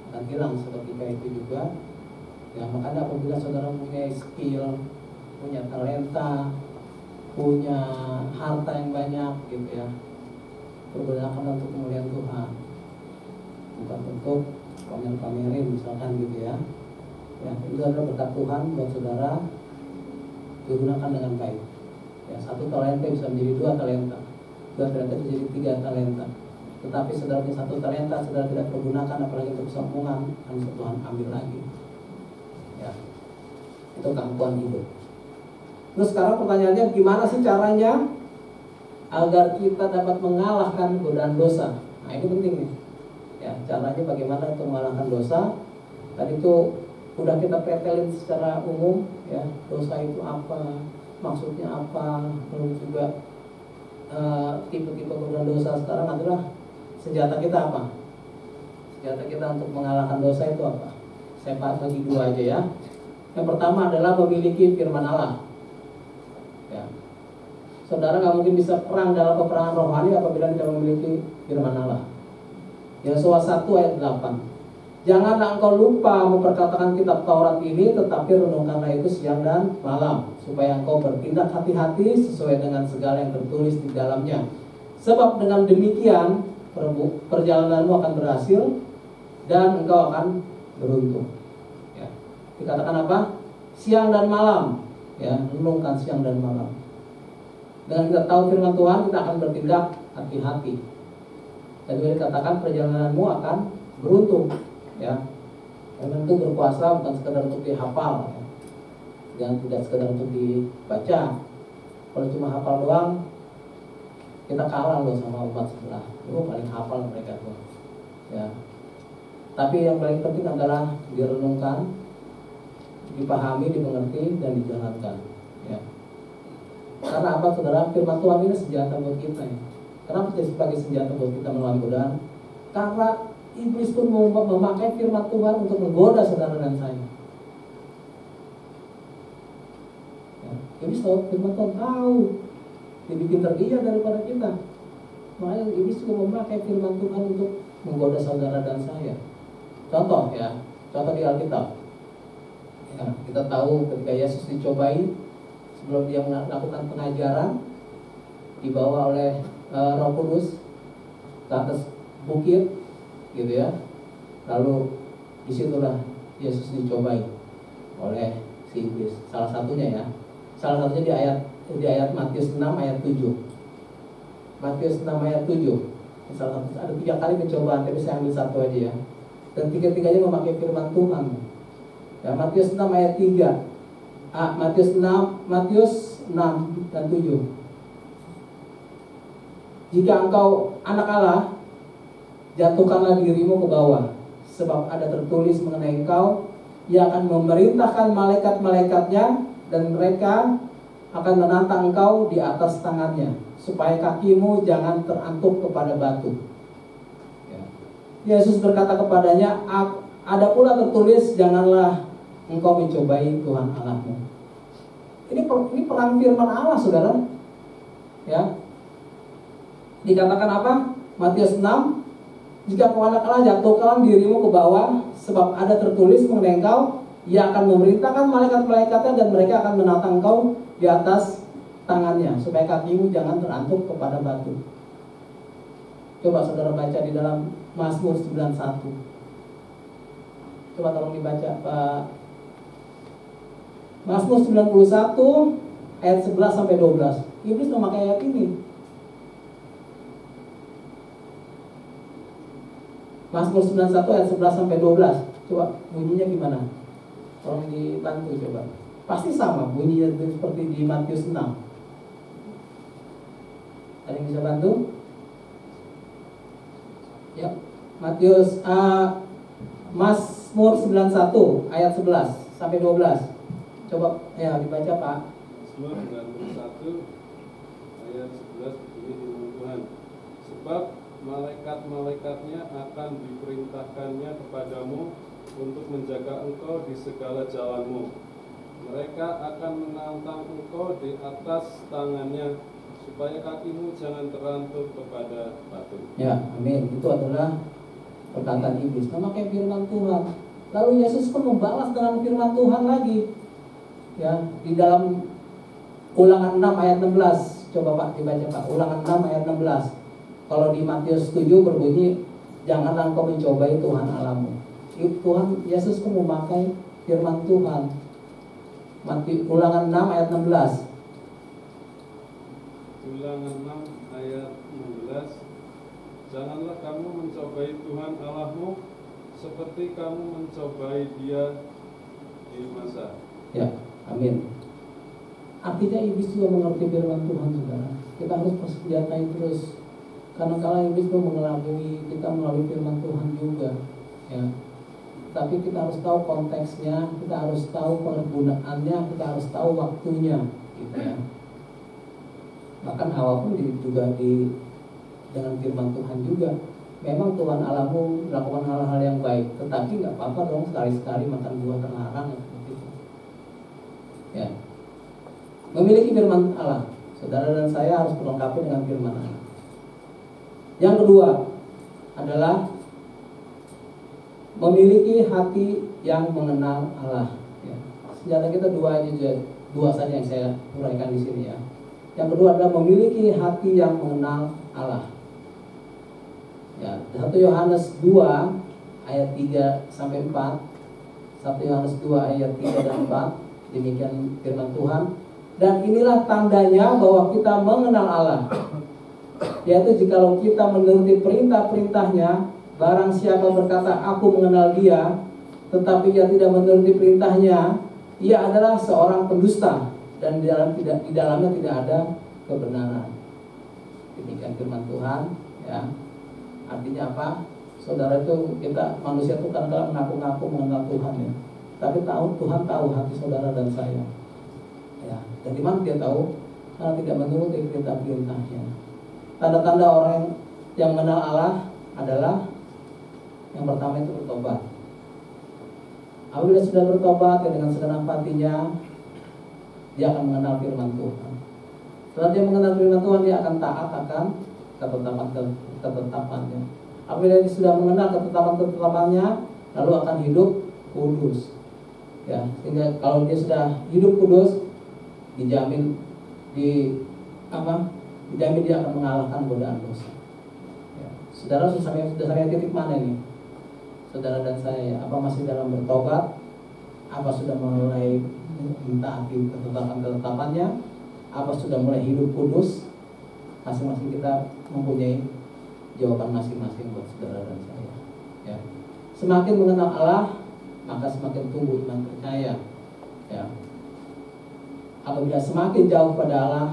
Akan hilang seketika itu juga. Ya, makanya apabila saudara punya skill, punya talenta, punya harta yang banyak gitu ya, pergunakan untuk kemuliaan Tuhan, bukan untuk pamer-pamerin misalkan gitu ya. Ya, itu adalah berkat Tuhan buat saudara, digunakan dengan baik. Ya, 1 talenta bisa menjadi 2 talenta, 2 talenta bisa jadi 3 talenta. Tetapi saudara punya 1 talenta, saudara tidak pergunakan apalagi untuk kesombongan, akan Tuhan ambil lagi. Ya, itu keangkuhan hidup. Terus sekarang pertanyaannya, gimana sih caranya agar kita dapat mengalahkan godaan dosa? Nah, ini penting nih. Ya, caranya bagaimana untuk mengalahkan dosa? Tadi itu udah kita pretelin secara umum ya, dosa itu apa, maksudnya apa, lalu juga tipe-tipe godaan dosa. Sekarang adalah senjata kita apa? Senjata kita untuk mengalahkan dosa itu apa? Saya bahas lagi 2 aja ya. Yang pertama adalah memiliki firman Allah. Ya. Saudara nggak mungkin bisa perang dalam peperangan rohani apabila tidak memiliki firman Allah. Yosua 1 ayat 8. Janganlah engkau lupa memperkatakan kitab Taurat ini, tetapi renungkanlah itu siang dan malam, supaya engkau bertindak hati-hati sesuai dengan segala yang tertulis di dalamnya. Sebab dengan demikian perjalananmu akan berhasil dan engkau akan beruntung. Ya. Dikatakan apa? Siang dan malam. Ya, renungkan siang dan malam. Dengan kita tahu firman Tuhan, kita akan bertindak hati-hati. Dan juga dikatakan perjalananmu akan beruntung. Ya, firman itu berkuasa bukan sekedar untuk dihafal, ya. Dan tidak sekedar untuk dibaca. Kalau cuma hafal doang, kita kalah loh sama umat sebelah. Itu paling hafal mereka tuh. Ya. Tapi yang paling penting adalah direnungkan, dipahami, dimengerti, dan dijalankan. Ya. Karena apa saudara? Firman Tuhan ini senjata buat kita ya. Kenapa jadi sebagai senjata buat kita melawan godaan? Karena iblis pun memakai firman Tuhan untuk menggoda saudara dan saya. Ya. Iblis tahu firman Tuhan, tahu dibikin tergiat daripada kita. Makanya iblis juga memakai firman Tuhan untuk menggoda saudara dan saya. Contoh ya, contoh di Alkitab ya, kita tahu ketika Yesus dicobai, sebelum dia melakukan pengajaran, dibawa oleh Roh Kudus ke atas bukit gitu ya. Lalu disitulah Yesus dicobai oleh si iblis. Salah satunya di ayat Matius 6 ayat 7. Matius 6 ayat 7. Salah satu, ada 3 kali pencobaan, tapi saya ambil satu aja ya. Dan 3-tiganya memakai firman Tuhan. Ya, Matius 6 ayat 3. Matius 6 dan 7. Jika engkau anak Allah, jatuhkanlah dirimu ke bawah, sebab ada tertulis mengenai engkau, Ia akan memerintahkan malaikat-malaikatnya, dan mereka akan menantang engkau di atas tangannya, supaya kakimu jangan terantuk kepada batu. Ya. Yesus berkata kepadanya, ada pula tertulis, janganlah engkau mencobai Tuhan Allahmu. Ini perang firman Allah, saudara. Ya. Dikatakan apa? Matius 6, jika kau anak Allah, jatuhkan dirimu ke bawah, sebab ada tertulis mengenai engkau, Ia akan memerintahkan malaikat-malaikatnya, dan mereka akan menantang engkau di atas tangannya, supaya kakimu jangan terantuk kepada batu. Coba saudara baca di dalam Mazmur 91. Coba tolong dibaca Pak. Mazmur 91 ayat 11 sampai 12. Iblis memakai ayat ini. Mazmur 91 ayat 11 sampai 12. Coba bunyinya gimana? Tolong dibantu coba. Pasti sama bunyinya seperti di Matius 6. Ada yang bisa bantu? Ya, Matius Mazmur 91 ayat 11 sampai 12. Coba ya dibaca Pak. Mazmur 91 ayat 11 begini firman Tuhan. Sebab malaikat-malaikatnya akan diperintahkannya kepadamu untuk menjaga engkau di segala jalanmu. Mereka akan menantang engkau di atas tangannya, supaya kakimu jangan terantuk kepada batu. Ya, amin. Itu adalah perkataan iblis memakai firman Tuhan. Lalu Yesus pun membalas dengan firman Tuhan lagi. Ya, di dalam Ulangan 6 ayat 16. Coba Pak dibaca Pak. Ulangan 6 ayat 16. Kalau di Matius 7 berbunyi, janganlah engkau mencobai Tuhan Allahmu. Tuhan Yesus pun memakai firman Tuhan. Ulangan 6 ayat 16. Ulangan 6 ayat 16. Janganlah kamu mencobai Tuhan Allahmu seperti kamu mencobai Dia di masa. Ya, amin. Artinya iblis juga mengerti firman Tuhan, saudara. Kita harus persenjatai terus. Karena kalau iblis itu mengelabui kita melalui firman Tuhan juga, ya. Tapi kita harus tahu konteksnya, kita harus tahu penggunaannya, kita harus tahu waktunya, gitu ya. Bahkan Hawa pun juga dengan firman Tuhan juga. Memang Tuhan Allahmu melakukan hal-hal yang baik, tetapi nggak apa-apa dong sekali-sekali makan buah terlarang, gitu. Ya. Memiliki firman Allah, saudara dan saya harus dilengkapi dengan firman Allah. Yang kedua adalah memiliki hati yang mengenal Allah. Ya. Senjata kita dua saja yang saya uraikan di sini ya. Yang kedua adalah memiliki hati yang mengenal Allah. Ya, 1 Yohanes 2 ayat 3 sampai 4. 1 Yohanes 2 ayat 3 dan 4. Demikian firman Tuhan. Dan inilah tandanya bahwa kita mengenal Allah, yaitu jikalau kita menuruti perintah-perintahnya. Barang siapa berkata aku mengenal Dia, tetapi ia tidak menuruti perintahnya, ia adalah seorang pendusta, dan di dalamnya tidak ada kebenaran. Demikian firman Tuhan, ya. Artinya apa? Saudara itu, kita manusia itu kan mengaku-ngaku mengenal Tuhan ya. Tapi Tuhan tahu hati saudara dan saya. Ya, dari mana Dia tahu? Karena tidak menuruti perintah-perintahnya. Tanda-tanda orang yang mengenal Allah adalah yang pertama itu bertobat. Apabila sudah bertobat ya, dengan segenap hatinya, dia akan mengenal firman Tuhan. Setelah dia mengenal firman Tuhan, dia akan taat akan ketetapannya. Apabila dia sudah mengenal ketetapannya, lalu akan hidup kudus. Ya, sehingga kalau dia sudah hidup kudus, dijamin dijamin dia akan mengalahkan godaan dosa. Ya. Saudara sudah sampai titik mana nih? Saudara dan saya, apa masih dalam bertobat? Apa sudah mulai mentaati ketetapan-ketetapannya? Apa sudah mulai hidup kudus? Masing-masing kita mempunyai jawaban masing-masing buat saudara dan saya. Ya. Semakin mengenal Allah, maka semakin tumbuh iman percaya. Ya. Apabila semakin jauh pada Allah,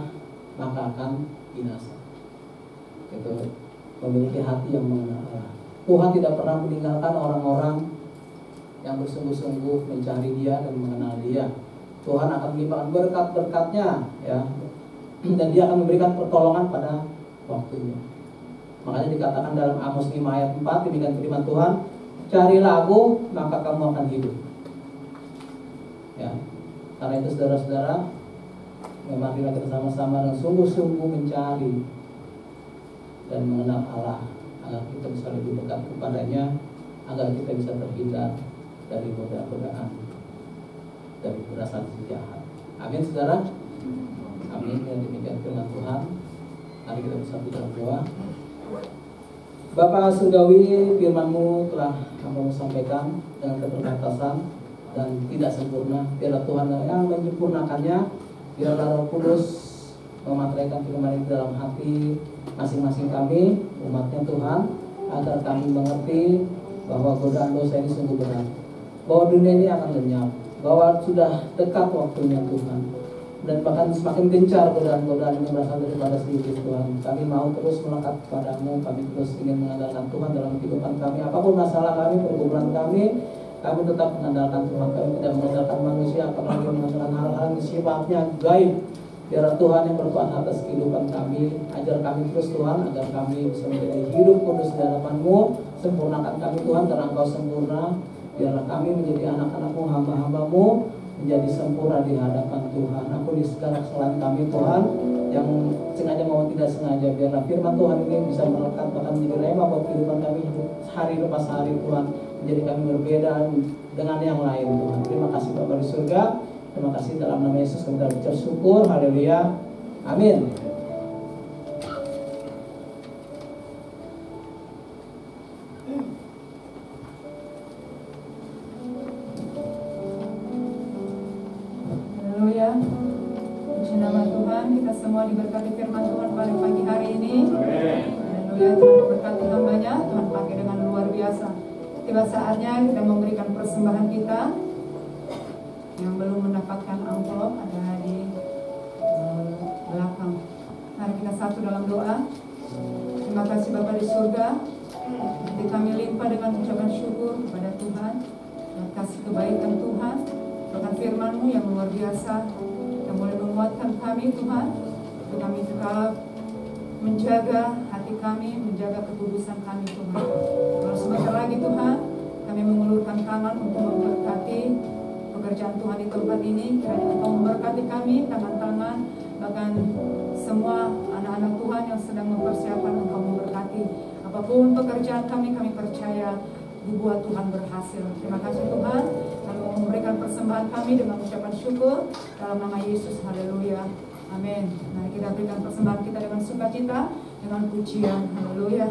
maka akan binasa. Itu memiliki hati yang mengenal Allah. Tuhan tidak pernah meninggalkan orang-orang yang bersungguh-sungguh mencari Dia dan mengenal Dia. Tuhan akan melimpahkan berkat-berkat-Nya, ya, dan Dia akan memberikan pertolongan pada waktunya. Makanya dikatakan dalam Amos 5 ayat 4, demikian firman Tuhan, carilah Aku, maka kamu akan hidup. Ya, karena itu saudara-saudara, marilah kita sama-sama dan sungguh-sungguh mencari dan mengenal Allah, agar kita bisa lebih dekat kepadanya, agar kita bisa terhindar dari godaan dari perasaan si jahat. Amin, saudara. Amin. Dan demikian firman Tuhan. Mari kita bersatu dalam doa. Bapa surgawi, firman-Mu telah Kamu sampaikan dengan keterbatasan dan tidak sempurna. Biarlah Tuhan yang menyempurnakannya. Biarlah Roh Kudus memateraikan firman itu dalam hati masing-masing kami, umatnya Tuhan, agar kami mengerti bahwa godaan dosa ini sungguh berat, bahwa dunia ini akan lenyap, bahwa sudah dekat waktunya Tuhan, dan bahkan semakin gencar godaan-godaan yang berasal daripada si iblis Tuhan. Kami mau terus melekat kepadamu, kami terus ingin mengandalkan Tuhan dalam kehidupan kami, apapun masalah kami, pergumulan kami tetap mengandalkan Tuhan. Kami tidak mengandalkan manusia, apalagi mengandalkan hal-hal yang sifatnya gaib. Biarlah Tuhan yang berkuasa atas kehidupan kami. Ajar kami terus Tuhan, agar kami bisa menjadi hidup kudus di hadapan-Mu. Sempurnakan kami Tuhan, karena Engkau sempurna. Biarlah kami menjadi anak-anak-Mu, hamba-hamba-Mu, menjadi sempurna di hadapan Tuhan. Ampuni segala kesalahan kami Tuhan, yang sengaja maupun tidak sengaja. Biarlah firman Tuhan ini bisa melekat, bahkan menjadi rema buat kehidupan kami hari lepas hari Tuhan, menjadi kami berbeda dengan yang lain Tuhan. Terima kasih Bapa di surga. Terima kasih dalam nama Yesus kami telah ucap syukur. Haleluya. Amin. Haleluya. Puji nama Tuhan, kita semua diberkati firman Tuhan pada pagi hari ini. Haleluya. Tuhan memberkati hamba-Nya, Tuhan pakai dengan luar biasa. Tiba saatnya kita memberikan persembahan kita. Yang belum mendapatkan amplop ada di belakang. Mari kita satu dalam doa. Terima kasih Bapa di surga. Nanti kami limpah dengan ucapan syukur kepada Tuhan dan kasih kebaikan Tuhan, bahkan firman-Mu yang luar biasa yang boleh menguatkan kami Tuhan, untuk kami tetap menjaga hati kami, menjaga kekudusan kami Tuhan. Kalau sebentar lagi Tuhan, kami mengulurkan tangan untuk memberkati pekerjaan Tuhan di tempat ini. Kiranya Engkau memberkati kami, tangan-tangan, bahkan semua anak-anak Tuhan yang sedang mempersiapkan, Engkau memberkati. Apapun pekerjaan kami percaya dibuat Tuhan berhasil. Terima kasih Tuhan. Kami mau memberikan persembahan kami dengan ucapan syukur dalam nama Yesus. Haleluya. Amin. Mari kita berikan persembahan kita dengan sukacita, dengan pujian. Haleluya.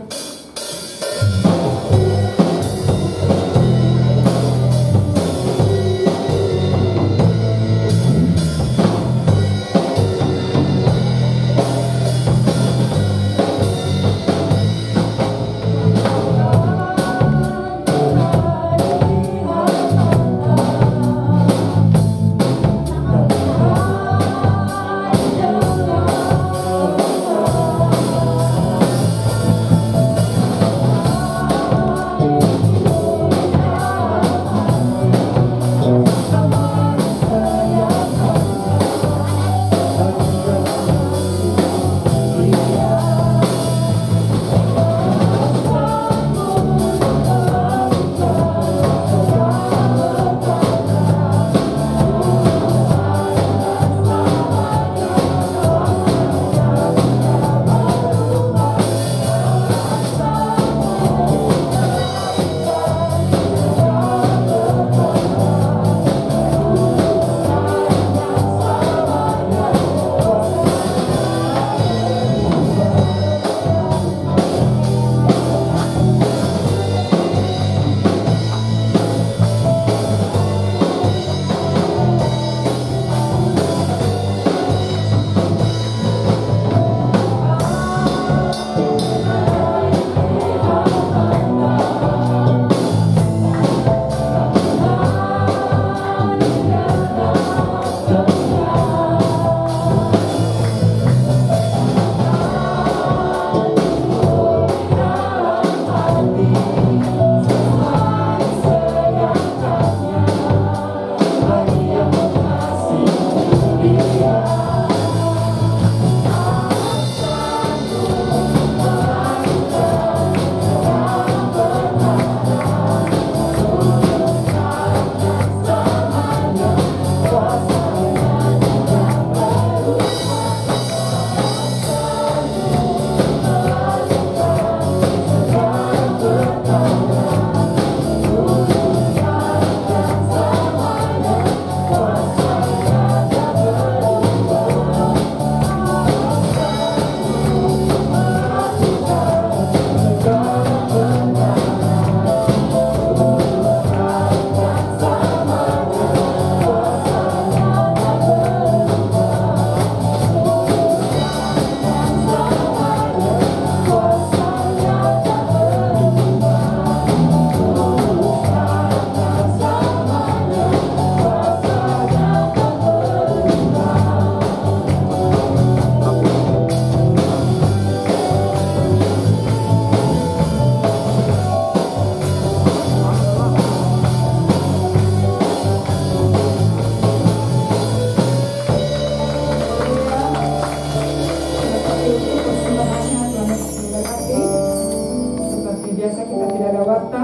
kita tidak ada waktu.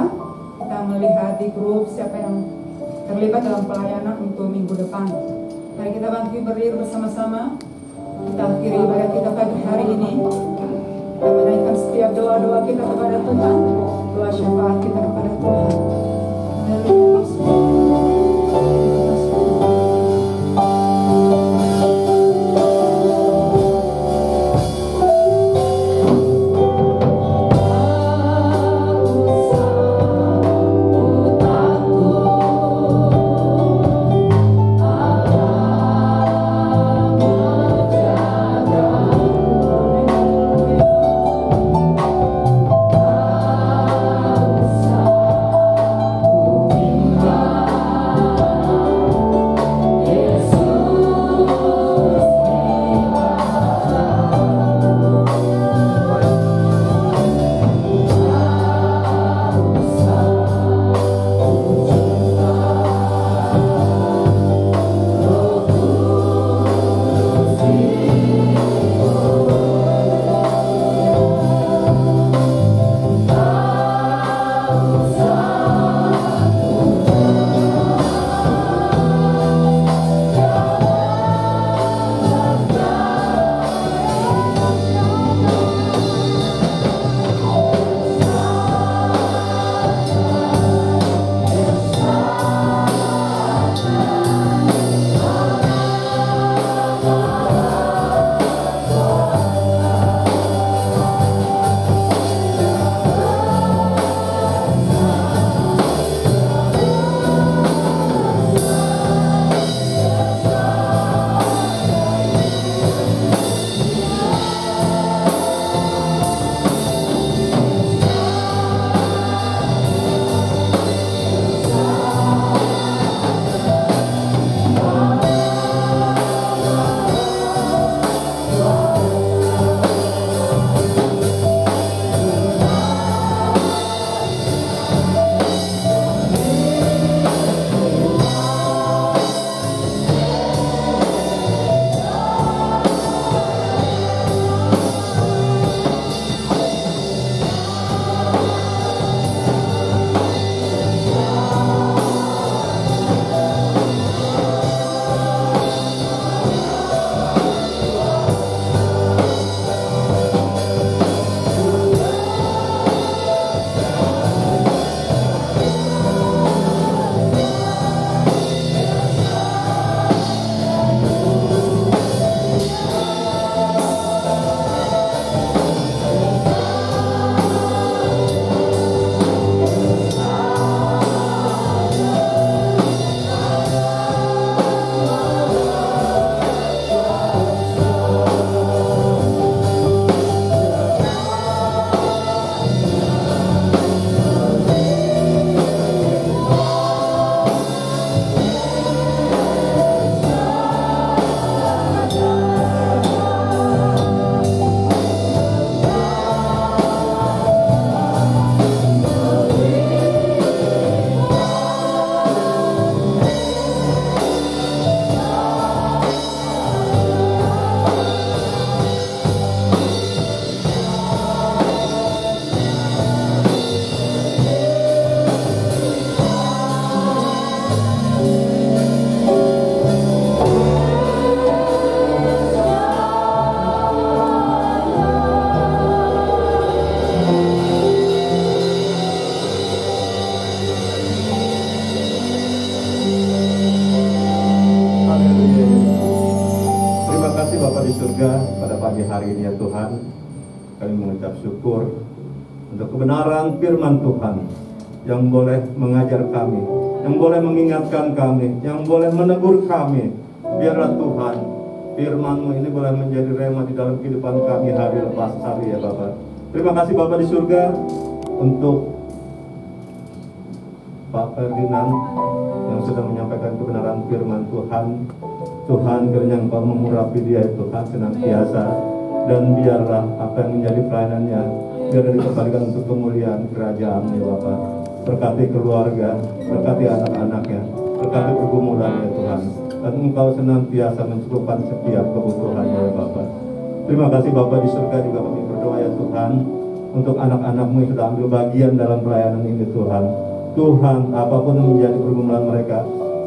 Kita melihat di grup siapa yang terlibat dalam pelayanan untuk minggu depan. Mari kita bangkit berdiri bersama-sama. Kita akhiri ibadah kita pagi hari ini. Kita menaikkan setiap doa-doa kita kepada Tuhan, doa syafaat kita kepada Tuhan. hari ini ya Tuhan, kami mengucap syukur untuk kebenaran firman Tuhan yang boleh mengajar kami, yang boleh mengingatkan kami, yang boleh menegur kami. Biarlah Tuhan, firman-Mu ini boleh menjadi rema di dalam kehidupan kami hari lepas hari ya Bapak. Terima kasih Bapak di surga untuk Pak Ferdinand yang sudah menyampaikan kebenaran firman Tuhan. Tuhan, kiranya Engkau mengurapi dia Tuhan senantiasa, dan biarlah apa yang menjadi pelayanannya biar dikembalikan untuk kemuliaan kerajaan ya Bapak. Berkati keluarga, berkati anak-anaknya, berkati pergumulannya Tuhan, dan Engkau senantiasa mencukupkan setiap kebutuhannya ya Bapak. Terima kasih Bapak di surga, juga kami berdoa ya Tuhan untuk anak-anak-Mu yang sudah ambil bagian dalam pelayanan ini Tuhan. Tuhan, apapun yang menjadi pergumulan mereka,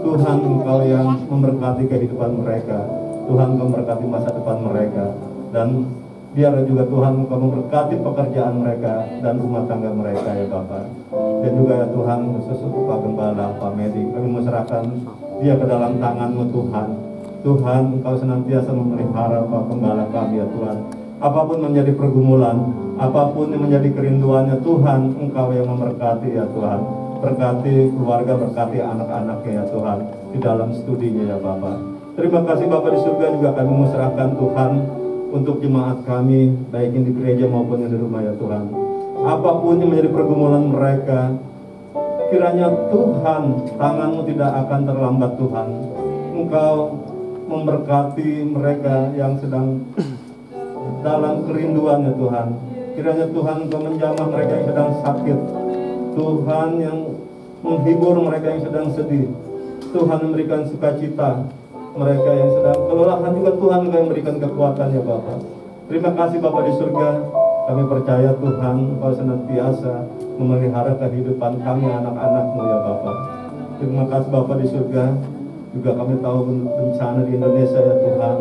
Tuhan Engkau yang memberkati kehidupan mereka. Tuhan Engkau memberkati masa depan mereka. Dan biarlah juga Tuhan Engkau memberkati pekerjaan mereka dan rumah tangga mereka ya Bapak. Dan juga ya Tuhan, khusus untuk Pak Gembala, Pak Medi, kami menyerahkan dia ke dalam tangan-Mu Tuhan. Tuhan, Engkau senantiasa memelihara Pak Gembala kami ya Tuhan. Apapun menjadi pergumulan, apapun yang menjadi kerinduannya, Tuhan Engkau yang memberkati ya Tuhan. Berkati keluarga, berkati anak-anaknya ya Tuhan, di dalam studinya ya Bapak. Terima kasih Bapak di surga, juga kami menyerahkan Tuhan untuk jemaat kami, baik yang di gereja maupun yang di rumah ya Tuhan. Apapun yang menjadi pergumulan mereka, kiranya Tuhan, tangan-Mu tidak akan terlambat Tuhan. Engkau memberkati mereka yang sedang dalam kerinduan ya Tuhan. Kiranya Tuhan Engkau menjamah mereka yang sedang sakit, Tuhan yang menghibur mereka yang sedang sedih, Tuhan memberikan sukacita mereka yang sedang kelelahan, juga Tuhan Engkau yang memberikan kekuatan ya Bapak. Terima kasih Bapak di surga, kami percaya Tuhan Engkau senantiasa memelihara kehidupan kami anak-anak-Mu ya Bapak. Terima kasih Bapak di surga, juga kami tahu bencana di Indonesia ya Tuhan,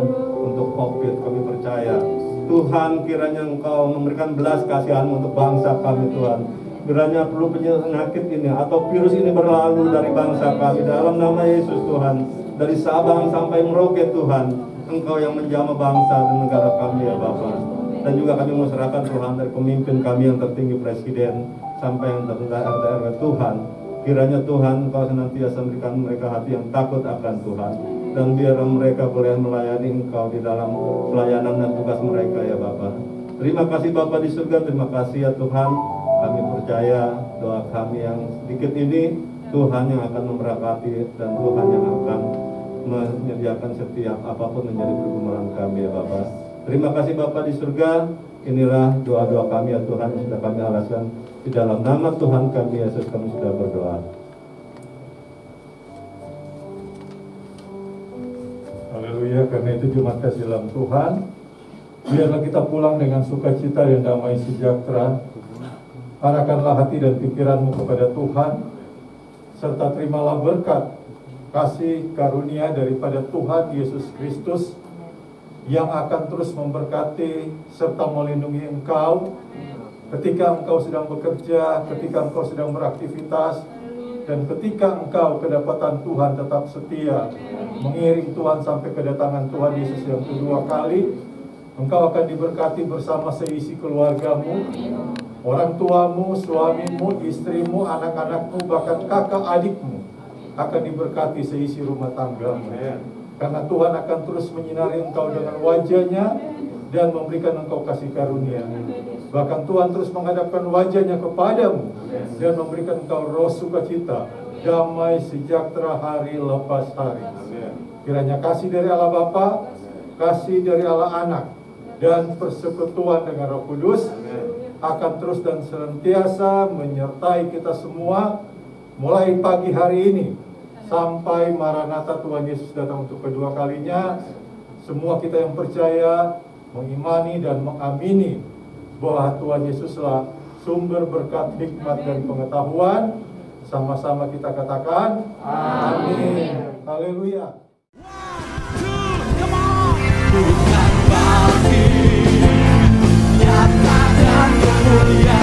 untuk COVID kami percaya Tuhan kiranya Engkau memberikan belas kasihan untuk bangsa kami Tuhan. Kiranya perlu penyakit ini atau virus ini berlalu dari bangsa kami dalam nama Yesus Tuhan. Dari Sabang sampai Merauke Tuhan, Engkau yang menjamah bangsa dan negara kami ya Bapak. Dan juga kami menserahkan Tuhan dari pemimpin kami yang tertinggi, Presiden sampai yang terendah RT/RW Tuhan. Kiranya Tuhan Engkau senantiasa memberikan mereka hati yang takut akan Tuhan. Dan biar mereka boleh melayani Engkau di dalam pelayanan dan tugas mereka ya Bapak. Terima kasih Bapak di surga, terima kasih ya Tuhan. Kami percaya doa kami yang sedikit ini Tuhan yang akan memberkati dan Tuhan yang akan menyediakan setiap apapun menjadi pergumulan kami ya Bapak. Terima kasih Bapak di surga. Inilah doa-doa kami ya Tuhan yang sudah kami alaskan di dalam nama Tuhan kami Yesus kami sudah berdoa. Haleluya, karena itu jemaat kasih dalam Tuhan, biarlah kita pulang dengan sukacita dan damai sejahtera. Arahkanlah hati dan pikiranmu kepada Tuhan, serta terimalah berkat, kasih karunia daripada Tuhan Yesus Kristus yang akan terus memberkati serta melindungi engkau ketika engkau sedang bekerja, ketika engkau sedang beraktivitas, dan ketika engkau kedapatan Tuhan tetap setia mengiring Tuhan sampai kedatangan Tuhan Yesus yang kedua kali. Engkau akan diberkati bersama seisi keluargamu, orang tuamu, suamimu, istrimu, anak-anakmu, bahkan kakak adikmu akan diberkati seisi rumah tanggamu. Karena Tuhan akan terus menyinari engkau dengan wajahnya dan memberikan engkau kasih karunia. Bahkan Tuhan terus menghadapkan wajahnya kepadamu dan memberikan engkau roh sukacita, damai sejahtera hari lepas hari. Kiranya kasih dari Allah Bapa, kasih dari Allah Anak, dan persekutuan dengan Roh Kudus akan terus dan senantiasa menyertai kita semua mulai pagi hari ini sampai Maranatha Tuhan Yesus datang untuk kedua kalinya. Semua kita yang percaya, mengimani dan mengamini bahwa Tuhan Yesuslah sumber berkat, hikmat dan pengetahuan. Sama-sama kita katakan amin. Haleluya. Bukan bagi nyata dan kemuliaan.